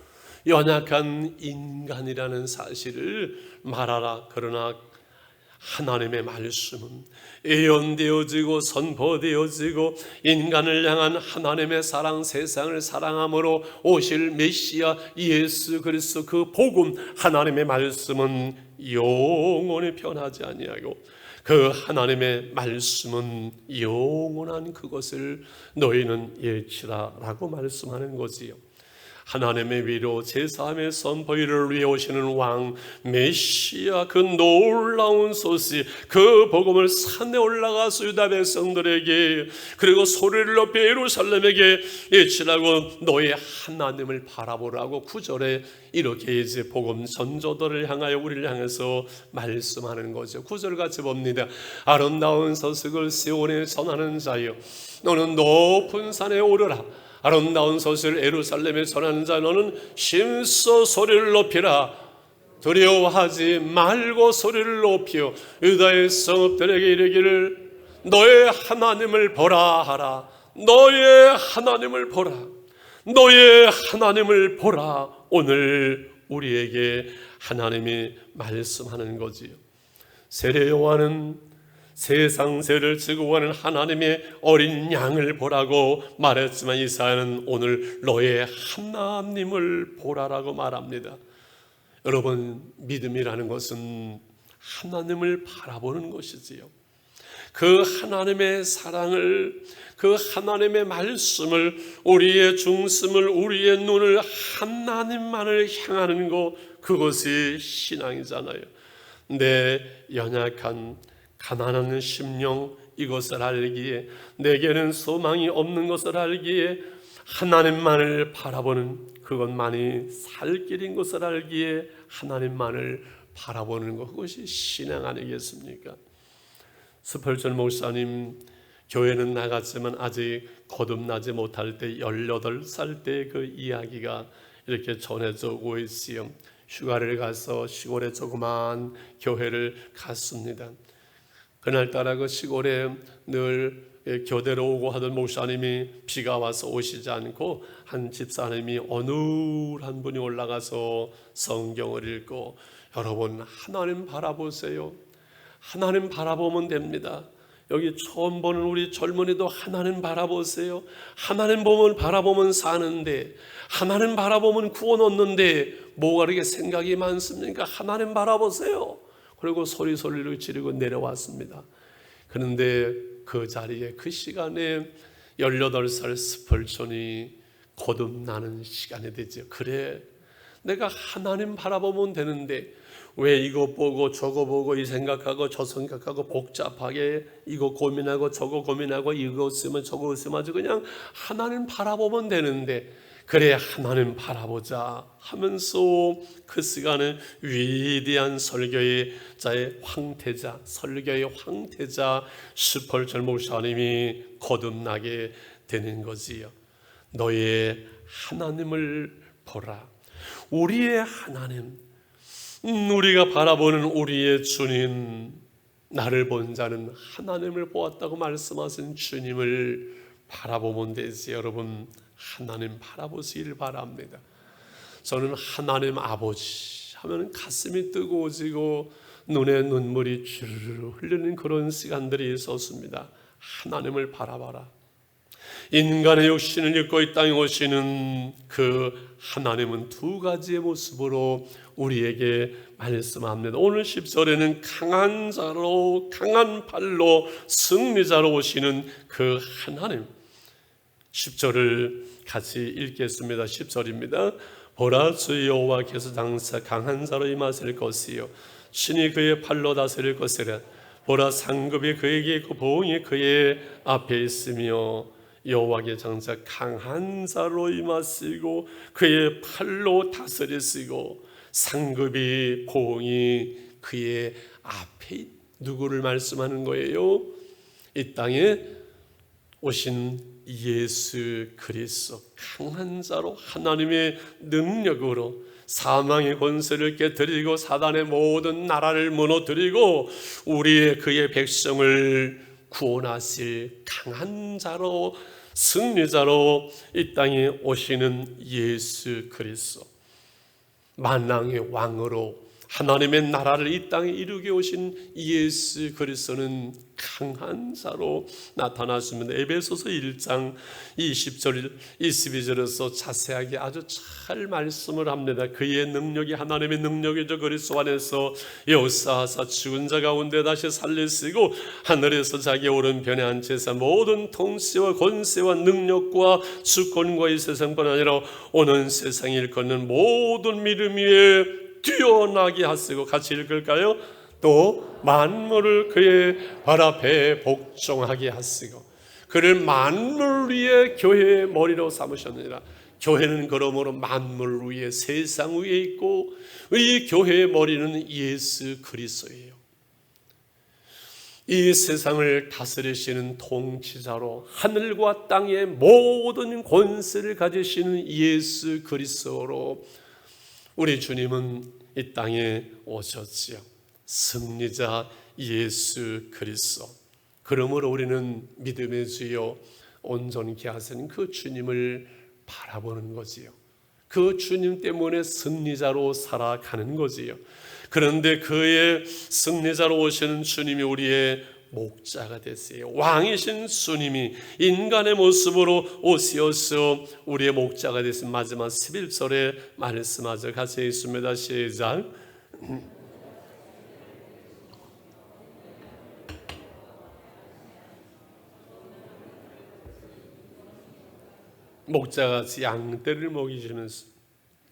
연약한 인간이라는 사실을 말하라. 그러나 하나님의 말씀은 예언되어지고 선포되어지고 인간을 향한 하나님의 사랑, 세상을 사랑함으로 오실 메시아 예수 그리스도 그 복음, 하나님의 말씀은 영원히 변하지 아니하고 그 하나님의 말씀은 영원한 그것을 너희는 예치라라고 말씀하는 거지요. 하나님의 위로 제사함의 선포일을 위해 오시는 왕 메시아, 그 놀라운 소식, 그 복음을 산에 올라가서 유다 백성들에게 그리고 소리를 높여 예루살렘에게 예치라고 너의 하나님을 바라보라고 9절에 이렇게 이제 복음 전조들을 향하여 우리를 향해서 말씀하는 거죠. 9절 같이 봅니다. 아름다운 서식을 시온에 전하는 자여 너는 높은 산에 오르라. 아름다운 소식을 예루살렘에 전하는 자 너는 힘써 소리를 높이라. 두려워하지 말고 소리를 높여 유다의 성읍들에게 이르기를 너의 하나님을 보라 하라. 너의 하나님을 보라. 너의 하나님을 보라. 오늘 우리에게 하나님이 말씀하는 거지요. 세례 요한은 세상세를 지고 가는 하나님의 어린 양을 보라고 말했지만 이사야는 오늘 너의 하나님을 보라라고 말합니다. 여러분, 믿음이라는 것은 하나님을 바라보는 것이지요. 그 하나님의 사랑을, 그 하나님의 말씀을, 우리의 중심을, 우리의 눈을 하나님만을 향하는 것, 그것이 신앙이잖아요. 내 연약한 가난한 심령 이것을 알기에, 내게는 소망이 없는 것을 알기에, 하나님만을 바라보는 그것만이 살 길인 것을 알기에 하나님만을 바라보는 것, 그것이 신앙 아니겠습니까? 스펄전 목사님 교회는 나갔지만 아직 거듭나지 못할 때 18살 때 그 이야기가 이렇게 전해져 오고 있어요. 휴가를 가서 시골에 조그만 교회를 갔습니다. 그날따라 그 시골에 늘 교대로 오고 하던 목사님이 비가 와서 오시지 않고 한 집사님이 어눌한 분이 올라가서 성경을 읽고, 여러분, 하나님 바라보세요. 하나님 바라보면 됩니다. 여기 처음 보는 우리 젊은이도 하나님 바라보세요. 하나님 바라보면 사는데, 하나님 바라보면 구원 얻는데 뭐가 그렇게 생각이 많습니까? 하나님 바라보세요. 그리고 소리를 지르고 내려왔습니다. 그런데 그 자리에, 그 시간에 18살 스펄전이 거듭나는 시간이 되죠. 그래, 내가 하나님 바라보면 되는데 왜 이거 보고 저거 보고 이 생각하고 저 생각하고 복잡하게 이거 고민하고 저거 고민하고 이거 쓰면 저거 쓰면 아주 그냥 하나님 바라보면 되는데, 그래 하나님 바라보자 하면서 그 시간에 위대한 설교의 황태자 스펄전 목사님이 거듭나게 되는 거지요. 너의 하나님을 보라. 우리의 하나님, 우리가 바라보는 우리의 주님, 나를 본 자는 하나님을 보았다고 말씀하신 주님을 바라보면 되지. 여러분, 하나님 바라보시길 바랍니다. 저는 하나님 아버지 하면 가슴이 뜨거워지고 눈에 눈물이 주르르 흐르는 그런 시간들이 있었습니다. 하나님을 바라봐라. 인간의 육신을 입고 이 땅에 오시는 그 하나님은 두 가지의 모습으로 우리에게 말씀합니다. 오늘 10절에는 강한 자로, 강한 팔로 승리자로 오시는 그 하나님, 10절을 같이 읽겠습니다. 10절입니다. 보라, 주 여호와께서 장차 강한 자로 임하실 것이요 신이 그의 팔로 다스릴 것이라. 보라, 상급이 그에게 있고 보응이 그의 앞에 있으며 여호와께 장차 강한 자로 임하시고 그의 팔로 다스리시고 상급이 보응이 그의 앞에. 누구를 말씀하는 거예요? 이 땅에 오신 예수 그리스도, 강한 자로 하나님의 능력으로 사망의 권세를 깨뜨리고 사단의 모든 나라를 무너뜨리고 우리의 그의 백성을 구원하실 강한 자로, 승리자로 이 땅에 오시는 예수 그리스도, 만왕의 왕으로 하나님의 나라를 이 땅에 이루게 오신 예수 그리스도는 강한 자로 나타났습니다. 에베소서 1장 20절 22절에서 자세하게 아주 잘 말씀을 합니다. 그의 능력이 하나님의 능력이죠. 그리스도 안에서 역사하사 죽은 자 가운데 다시 살리시고 하늘에서 자기 오른편에 앉으사 모든 통치와 권세와 능력과 주권과 이 세상뿐 아니라 오는 세상에 일컫는 모든 믿음 위에 뛰어나게 하시고, 같이 읽을까요? 또 만물을 그의 발 앞에 복종하게 하시고, 그를 만물 위에 교회의 머리로 삼으셨느니라. 교회는 그러므로 만물 위에, 세상 위에 있고 이 교회의 머리는 예수 그리스도예요. 이 세상을 다스리시는 통치자로 하늘과 땅의 모든 권세를 가지시는 예수 그리스도로 우리 주님은 이 땅에 오셨지요. 승리자 예수 그리스도. 그러므로 우리는 믿음의 주여 온전케 하시는 그 주님을 바라보는 거지요. 그 주님 때문에 승리자로 살아가는 거지요. 그런데 그의 승리자로 오시는 주님이 우리의 목자가 됐어요. 왕이신 주님이 인간의 모습으로 오시어서 우리의 목자가 되신 마지막 11절의 말씀하죠. 같이 있습니다. 시작. 목자가 양떼를 먹이시면서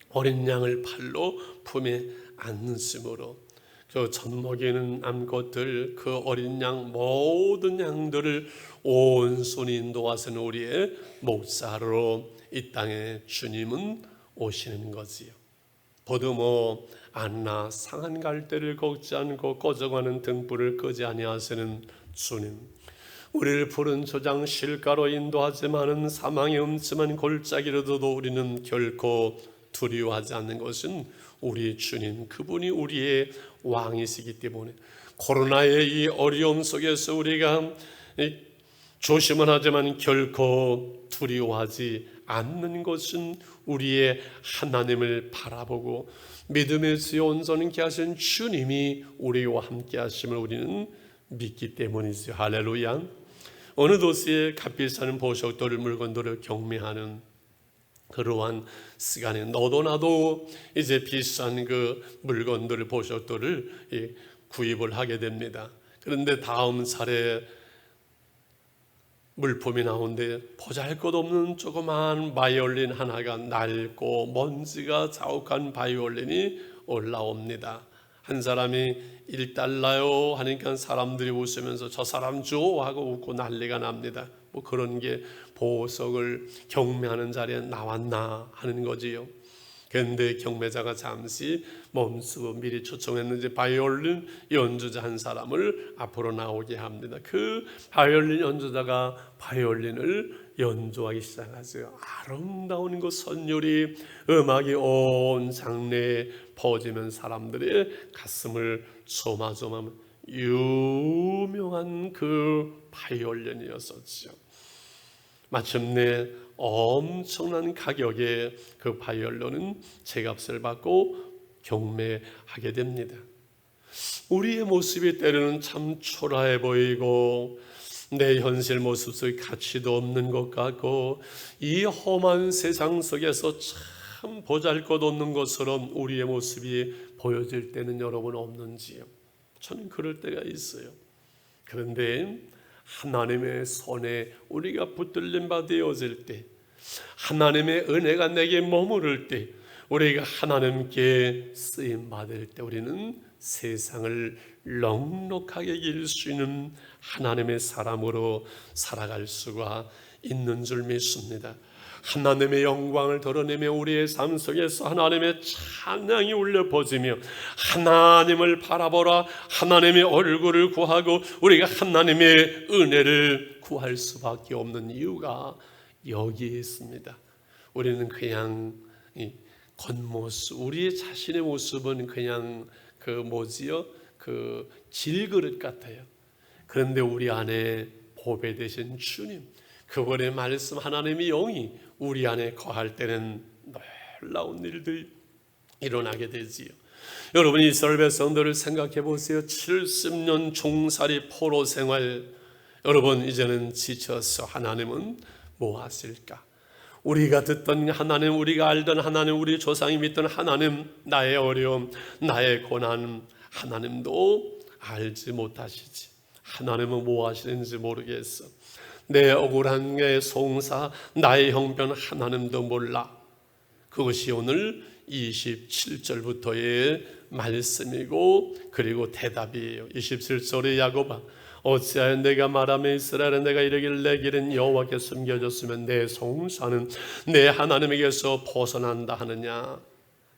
어린 양을 팔로 품에 안으심으로 그 젖먹이는 암컷들, 그 어린 양 모든 양들을 온손이 인도하시는 우리의 목자로 이 땅에 주님은 오시는 거지요. 보듬어 안나 상한 갈대를 걷지 않고 꺼져가는 등불을 끄지 아니하시는 주님, 우리를 푸른 초장 실가로 인도하지만은 사망의 음침한 골짜기로도 우리는 결코 두려워하지 않는 것은 우리 주님, 그분이 우리의 왕이시기 때문에 코로나의 이 어려움 속에서 우리가 조심은 하지만 결코 두려워하지 않는 것은 우리의 하나님을 바라보고 믿음의 주에 온전케 하신 주님이 우리와 함께 하심을 우리는 믿기 때문이죠. 할렐루야. 어느 도시에 값비싼 사는 보석돌 물건들을 경매하는 그러한 시간에 너도 나도 이제 비싼 그 물건들 보석돌을 구입을 하게 됩니다. 그런데 다음 차례 물품이 나오는데 보잘것없는 조그마한 바이올린 하나가 낡고 먼지가 자욱한 바이올린이 올라옵니다. 한 사람이 1달러요 하니까 사람들이 웃으면서 저 사람 줘 하고 웃고 난리가 납니다. 뭐 그런 게 보석을 경매하는 자리에 나왔나 하는 거지요. 그런데 경매자가 잠시 멈추고 미리 초청했는지 바이올린 연주자 한 사람을 앞으로 나오게 합니다. 그 바이올린 연주자가 바이올린을 연주하기 시작하죠. 아름다운 그 선율이 음악이 온 장내에 퍼지면 사람들의 가슴을 조마조마하면 유명한 그 바이올린이었었죠. 마침내 엄청난 가격의 그 바이올린은 제값을 받고 경매하게 됩니다. 우리의 모습이 때로는 참 초라해 보이고 내 현실 모습 속에 가치도 없는 것 같고 이 험한 세상 속에서 참 보잘것없는 것처럼 우리의 모습이 보여질 때는 여러분 없는지요? 저는 그럴 때가 있어요. 그런데 하나님의 손에 우리가 붙들린 바 되어질 때, 하나님의 은혜가 내게 머무를 때, 우리가 하나님께 쓰임 받을 때 우리는 세상을 넉넉하게 이길 수 있는 하나님의 사람으로 살아갈 수가 있는 줄 믿습니다. 하나님의 영광을 드러내며 우리의 삶 속에서 하나님의 찬양이 울려 퍼지며 하나님을 바라보라, 하나님의 얼굴을 구하고 우리가 하나님의 은혜를 구할 수밖에 없는 이유가 여기에 있습니다. 우리는 그냥 겉모습, 우리의 자신의 모습은 그냥 그 질그릇 같아요. 그런데 우리 안에 보배 되신 주님, 그분의 말씀, 하나님의 영이 우리 안에 거할 때는 놀라운 일들이 일어나게 되지요. 여러분, 이스라엘 백성들을 생각해 보세요. 70년 종살이 포로 생활, 여러분 이제는 지쳐서 하나님은 뭐 하실까? 우리가 듣던 하나님, 우리가 알던 하나님, 우리 조상이 믿던 하나님, 나의 어려움, 나의 고난, 하나님도 알지 못하시지. 하나님은 뭐 하시는지 모르겠어. 내 억울한 게 송사, 나의 형편 하나님도 몰라. 그것이 오늘 27절부터의 말씀이고 그리고 대답이에요. 27절의 야곱아, 어찌하여 내가 말하며 이스라엘은 내가 이르기를 내 길은 여호와께 숨겨졌으면 내 송사는 내 하나님에게서 벗어난다 하느냐.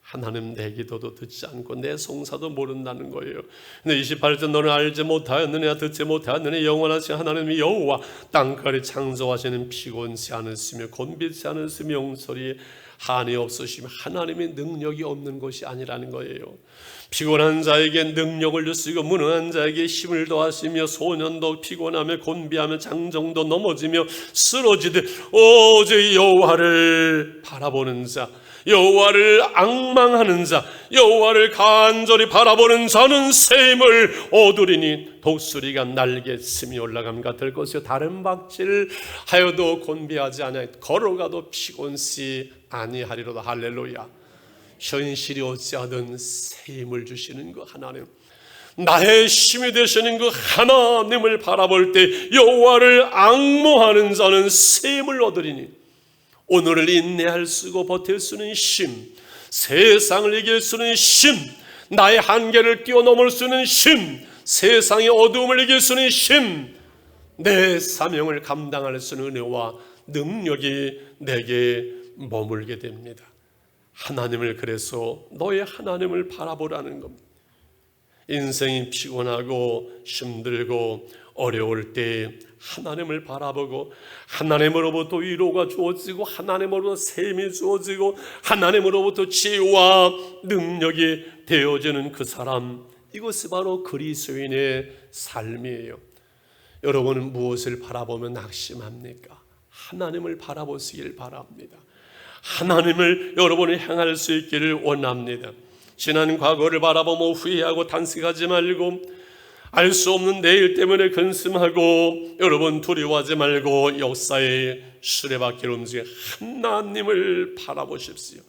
하나님 내 기도도 듣지 않고 내 송사도 모른다는 거예요. 근데 28절 너는 알지 못하였느냐 듣지 못하였느냐 영원하신 하나님 여호와 땅까지 창조하시는 피곤치 않으시며 곤비치 않으시며 용서리 한이 없으시며 하나님의 능력이 없는 것이 아니라는 거예요. 피곤한 자에게 능력을 주시고 무능한 자에게 힘을 더하시며 소년도 피곤하며 곤비하며 장정도 넘어지며 쓰러지듯 오직 여호와를 바라보는 자, 여호와를 앙망하는 자, 여호와를 간절히 바라보는 자는 샘을 얻으리니 독수리가 날개 스미 올라감과 될 것이요 다른 박질 하여도 곤비하지 아니하여 걸어가도 피곤치 아니하리로다. 할렐루야. 현실이 어찌하든 새 힘을 주시는 그 하나님, 나의 힘이 되시는 그 하나님을 바라볼 때 여호와를 앙모하는 자는 새 힘을 얻으리니, 오늘을 인내할 수 있고 버틸 수 있는 힘, 세상을 이길 수 있는 힘, 나의 한계를 뛰어넘을 수 있는 힘, 세상의 어두움을 이길 수 있는 힘, 내 사명을 감당할 수 있는 은혜와 능력이 내게 머물게 됩니다. 하나님을, 그래서 너의 하나님을 바라보라는 겁니다. 인생이 피곤하고 힘들고 어려울 때 하나님을 바라보고 하나님으로부터 위로가 주어지고 하나님으로부터 샘이 주어지고 하나님으로부터 지혜와 능력이 되어지는 그 사람, 이것이 바로 그리스도인의 삶이에요. 여러분은 무엇을 바라보면 낙심합니까? 하나님을 바라보시길 바랍니다. 하나님을 여러분이 향할 수 있기를 원합니다. 지난 과거를 바라보며 후회하고 단식하지 말고, 알 수 없는 내일 때문에 근심하고 여러분 두려워하지 말고 역사의 수레바퀴를 움직여 하나님을 바라보십시오.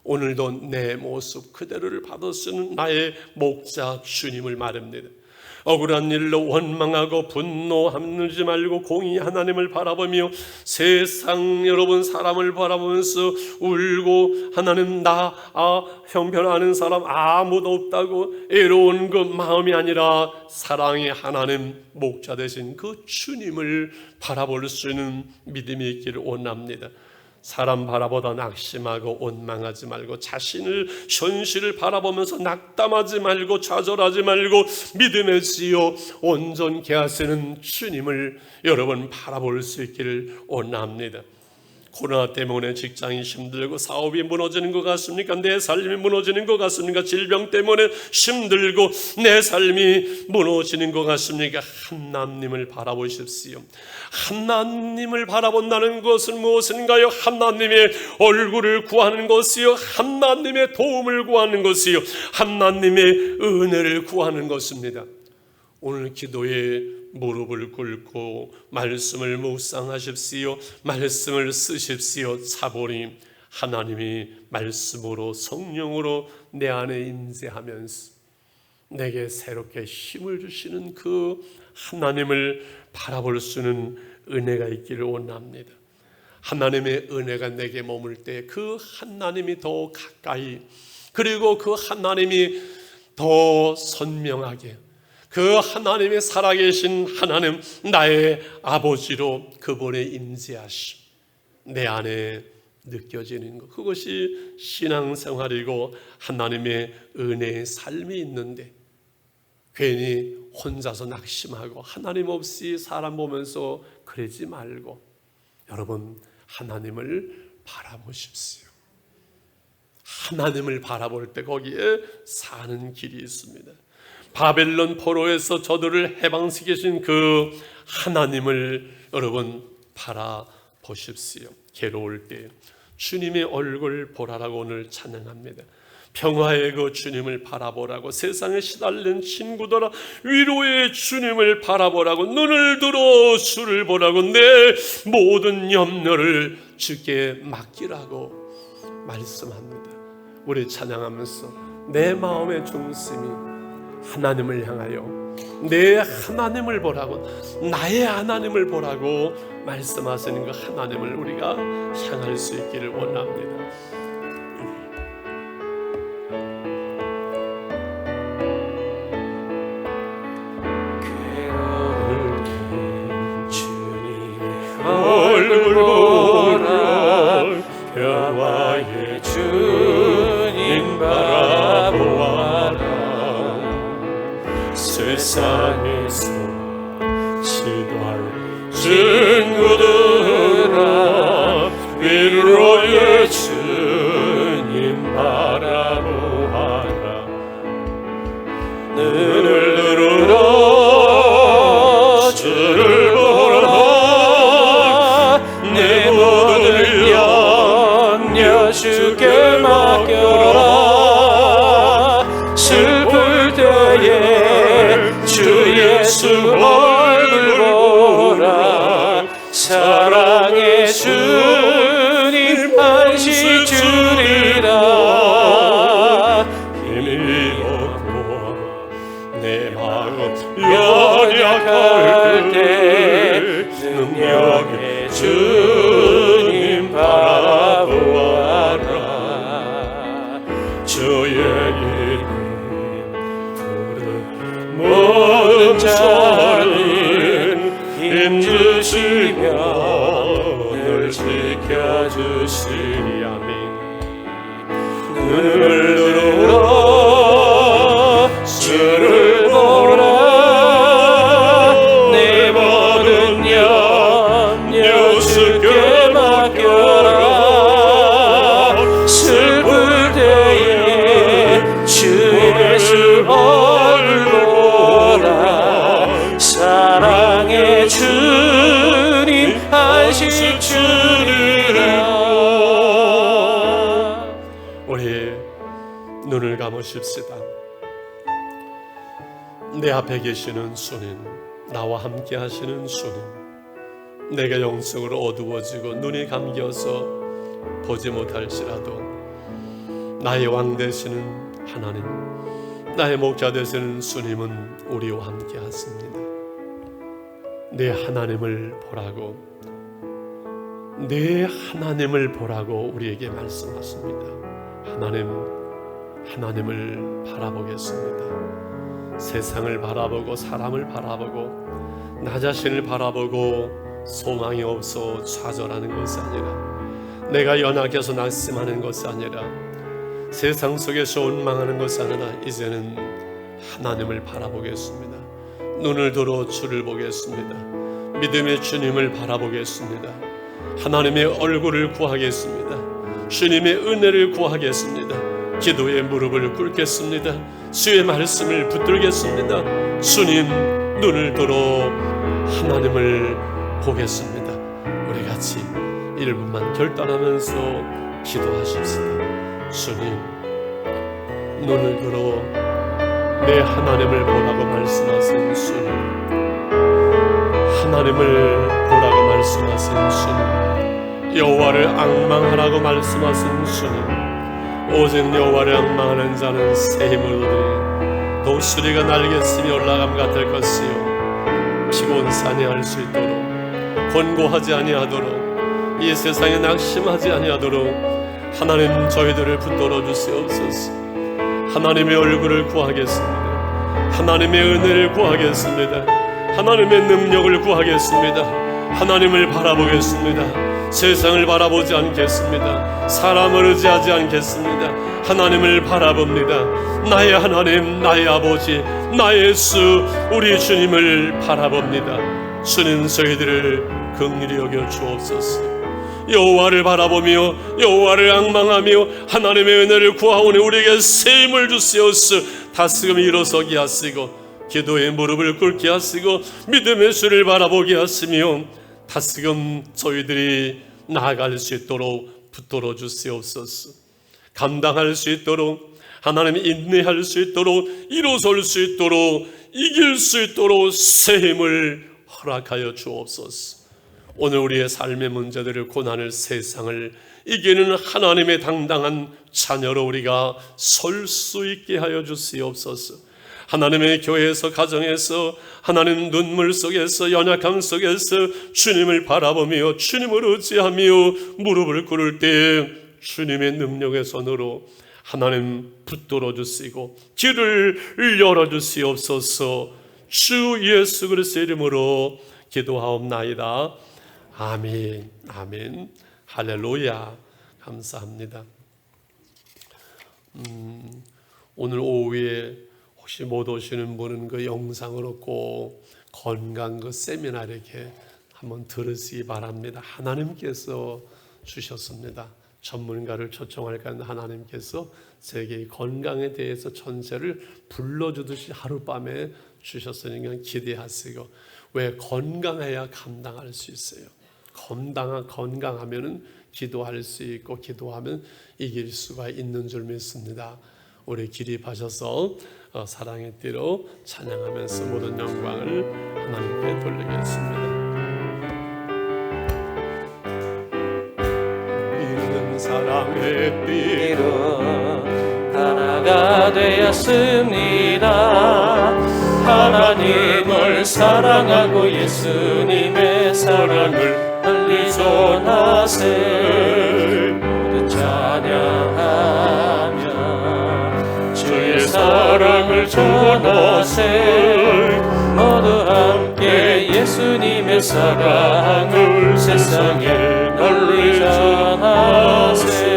오늘도 내 모습 그대로를 받으시는 나의 목자 주님을 말합니다. 억울한 일로 원망하고 분노하지 말고 공의 하나님을 바라보며 세상 여러분 사람을 바라보면서 울고 하나님 나 형편하는 사람 아무도 없다고 애로운 그 마음이 아니라 사랑의 하나님 목자 되신 그 주님을 바라볼 수 있는 믿음이 있기를 원합니다. 사람 바라보다 낙심하고 원망하지 말고 자신을 현실을 바라보면서 낙담하지 말고 좌절하지 말고 믿음의 지요 온전케 하시는 주님을 여러분 바라볼 수 있기를 원합니다. 코로나 때문에 직장이 힘들고 사업이 무너지는 것 같습니까? 내 삶이 무너지는 것 같습니까? 질병 때문에 힘들고 내 삶이 무너지는 것 같습니까? 하나님을 바라보십시오. 하나님을 바라본다는 것은 무엇인가요? 하나님의 얼굴을 구하는 것이요, 하나님의 도움을 구하는 것이요, 하나님의 은혜를 구하는 것입니다. 오늘 기도에 무릎을 꿇고 말씀을 묵상하십시오. 말씀을 쓰십시오. 차보니 하나님이 말씀으로 성령으로 내 안에 임재하면서 내게 새롭게 힘을 주시는 그 하나님을 바라볼 수 있는 은혜가 있기를 원합니다. 하나님의 은혜가 내게 머물 때 그 하나님이 더 가까이, 그리고 그 하나님이 더 선명하게, 그 하나님의 살아계신 하나님 나의 아버지로 그분의 임재하심 내 안에 느껴지는 것, 그것이 신앙생활이고 하나님의 은혜의 삶이 있는데, 괜히 혼자서 낙심하고 하나님 없이 사람 보면서 그러지 말고 여러분 하나님을 바라보십시오. 하나님을 바라볼 때 거기에 사는 길이 있습니다. 바벨론 포로에서 저들을 해방시키신 그 하나님을 여러분 바라보십시오. 괴로울 때 주님의 얼굴 보라라고 오늘 찬양합니다. 평화의 그 주님을 바라보라고, 세상에 시달린 친구들아 위로의 주님을 바라보라고, 눈을 들어 주를 보라고, 내 모든 염려를 주께 맡기라고 말씀합니다. 우리 찬양하면서 내 마음의 중심이 하나님을 향하여 내 하나님을 보라고, 나의 하나님을 보라고 말씀하시는 그 하나님을 우리가 향할 수 있기를 원합니다. 얼굴 보라, 평화의 주님 바라보아라. 세상에서 시달 친구들아 위로의 주님 바라보아라. 눈을 들어 주를 보라, 내 모든 염려 주께 되시니 아멘. 눈을 들어 주를 보라. 내 모든 염려 주께 맡겨라. 슬플 때에 주 예수 얼굴 보라. 사랑의 주님 안식 주리라. 우리 눈을 감으십시다. 내 앞에 계시는 주님, 나와 함께 하시는 주님, 내가 영적으로 어두워지고 눈이 감겨서 보지 못할지라도 나의 왕 되시는 하나님, 나의 목자 되시는 주님은 우리와 함께 하십니다. 내 하나님을 보라고, 내 하나님을 보라고 우리에게 말씀하십니다. 하나님을 바라보겠습니다. 세상을 바라보고 사람을 바라보고 나 자신을 바라보고 소망이 없어 좌절하는 것이 아니라, 내가 연약해서 낙심하는 것이 아니라, 세상 속에서 원망하는 것이 아니라 이제는 하나님을 바라보겠습니다. 눈을 들어 주를 보겠습니다. 믿음의 주님을 바라보겠습니다. 하나님의 얼굴을 구하겠습니다. 주님의 은혜를 구하겠습니다. 기도의 무릎을 꿇겠습니다. 주의 말씀을 붙들겠습니다. 주님, 눈을 들어 하나님을 보겠습니다. 우리 같이 1분만 결단하면서 기도하십시다. 주님, 눈을 들어 내 하나님을 보라고 말씀하신 주님, 하나님을 보라고 말씀하신 주님, 여호와를 앙망하라고 말씀하신 주님, 오직 여호와를 앙망하는 자는 새 힘을 얻으리. 독수리가 날개 쓰며 올라감 같을 것이요 피곤치 아니할 수 있도록, 권고하지 아니하도록, 이 세상에 낙심하지 아니하도록 하나님 저희들을 붙들어 주시옵소서. 하나님의 얼굴을 구하겠습니다. 하나님의 은혜를 구하겠습니다. 하나님의 능력을 구하겠습니다. 하나님을 바라보겠습니다. 세상을 바라보지 않겠습니다. 사람을 의지하지 않겠습니다. 하나님을 바라봅니다. 나의 하나님, 나의 아버지, 나의 주, 우리 주님을 바라봅니다. 주님, 저희들을 긍휼히 여겨 주옵소서. 여호와를 바라보며 여호와를 앙망하며 하나님의 은혜를 구하오니 우리에게 새 힘을 주시옵소서. 다스금 일어서게 하시고 기도의 무릎을 꿇게 하시고 믿음의 주를 바라보게 하시며 다스금 저희들이 나아갈 수 있도록 붙들어 주시옵소서. 감당할 수 있도록, 하나님 인내할 수 있도록, 일어설 수 있도록, 이길 수 있도록 새 힘을 허락하여 주옵소서. 오늘 우리의 삶의 문제들을, 고난을, 세상을 이기는 하나님의 당당한 자녀로 우리가 설 수 있게 하여 주시옵소서. 하나님의 교회에서, 가정에서, 하나님 눈물 속에서, 연약함 속에서 주님을 바라보며 주님을 의지하며 무릎을 꿇을 때 주님의 능력의 손으로 하나님 붙들어 주시고 길을 열어 주시옵소서. 주 예수 그리스도의 이름으로 기도하옵나이다. 아멘. 아멘. 할렐루야. 감사합니다. 오늘 오후에 혹시 못 오시는 분은 그 영상으로 꼭 건강 그 세미나 이렇게 한번 들으시기 바랍니다. 하나님께서 주셨습니다. 전문가를 초청할까 하는데 하나님께서 세계의 건강에 대해서 전체를 불러주듯이 하룻밤에 주셨으니까 기대하시고, 왜 건강해야 감당할 수 있어요. 건강하면은 기도할 수 있고, 기도하면 이길 수가 있는 줄 믿습니다. 우리 기립하셔서 사랑의 띠로 찬양하면서 모든 영광을 하나님께 돌리겠습니다. 이는 사랑의 띠로 하나가 되었습니다. 하나님을 사랑하고 예수님의 사랑을 널리 전하세. 모두 찬양하며 주의 사랑을 전하세. 모두 함께 예수님의 사랑을 세상에 널리 전하세.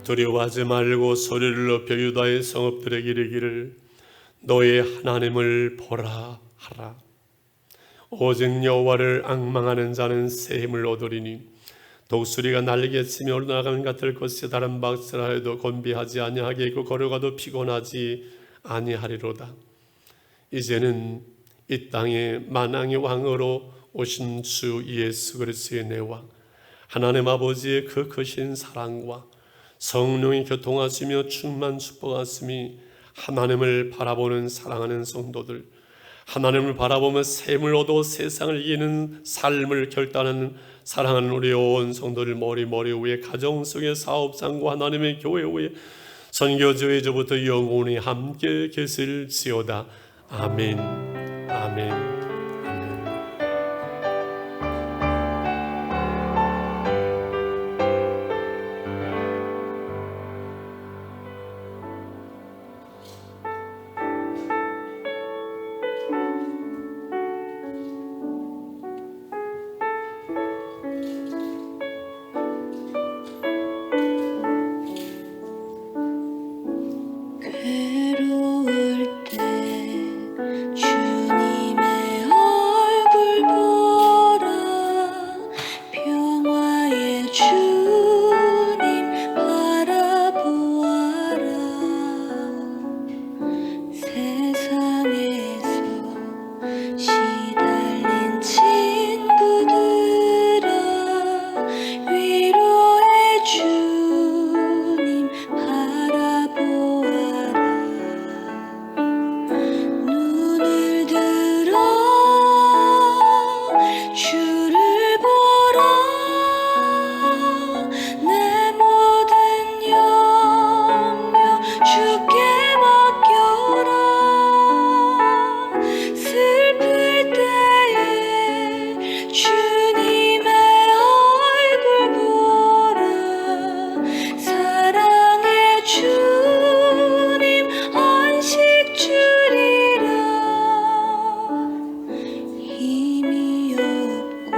두려워하지 말고 소리를 높여 유다의 성읍들에게 이르기를 너의 하나님을 보라 하라. 오직 여호와를 앙망하는 자는 새 힘을 얻으리니 독수리가 날개 치며 올라가는 같을 것이 다른 박수라 해도 곤비하지 아니하겠고 걸어가도 피곤하지 아니하리로다. 이제는 이 땅에 만왕의 왕으로 오신 주 예수 그리스도의 은혜와 하나님 아버지의 그 크신 사랑과 성령이 교통하시며 충만 축복하심이 하나님을 바라보는 사랑하는 성도들, 하나님을 바라보며 샘을 얻어 세상을 이기는 삶을 결단하는 사랑하는 우리 온 성도들 머리 위에 가정 속의 사업장과 하나님의 교회 위에 선교지의 저부터 영원히 함께 계실지어다. 아멘. 아멘. 괴로울 때 주님의 얼굴 보라. 평화의 주님 바라보아라. 세상에서 시달린 친구들아, 위로의 주님 바라보아라. 눈을 들어 주를 보라. 내 모든 염려 주께 맡겨라. 슬플 때에 주님의 얼굴 보라. 사랑의 주님 안식 주리라. 힘이 없고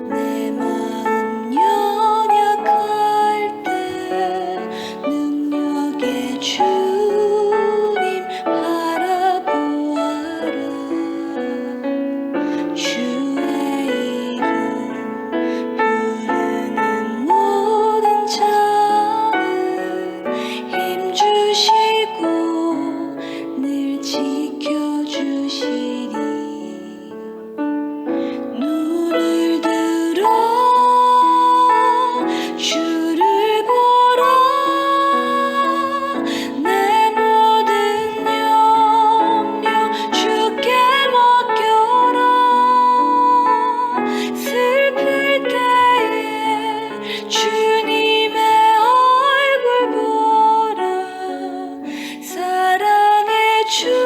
내 마음 연약할 때 능력의 주님 바라보아라. 주의 이름 부르는 모든 자는 힘 주시고 늘 지켜주시리. 눈을 들어 주를 보라. 내 모든 염려 주께 맡겨라. 슬플 때에 주님의 얼굴 보라. 사랑의 주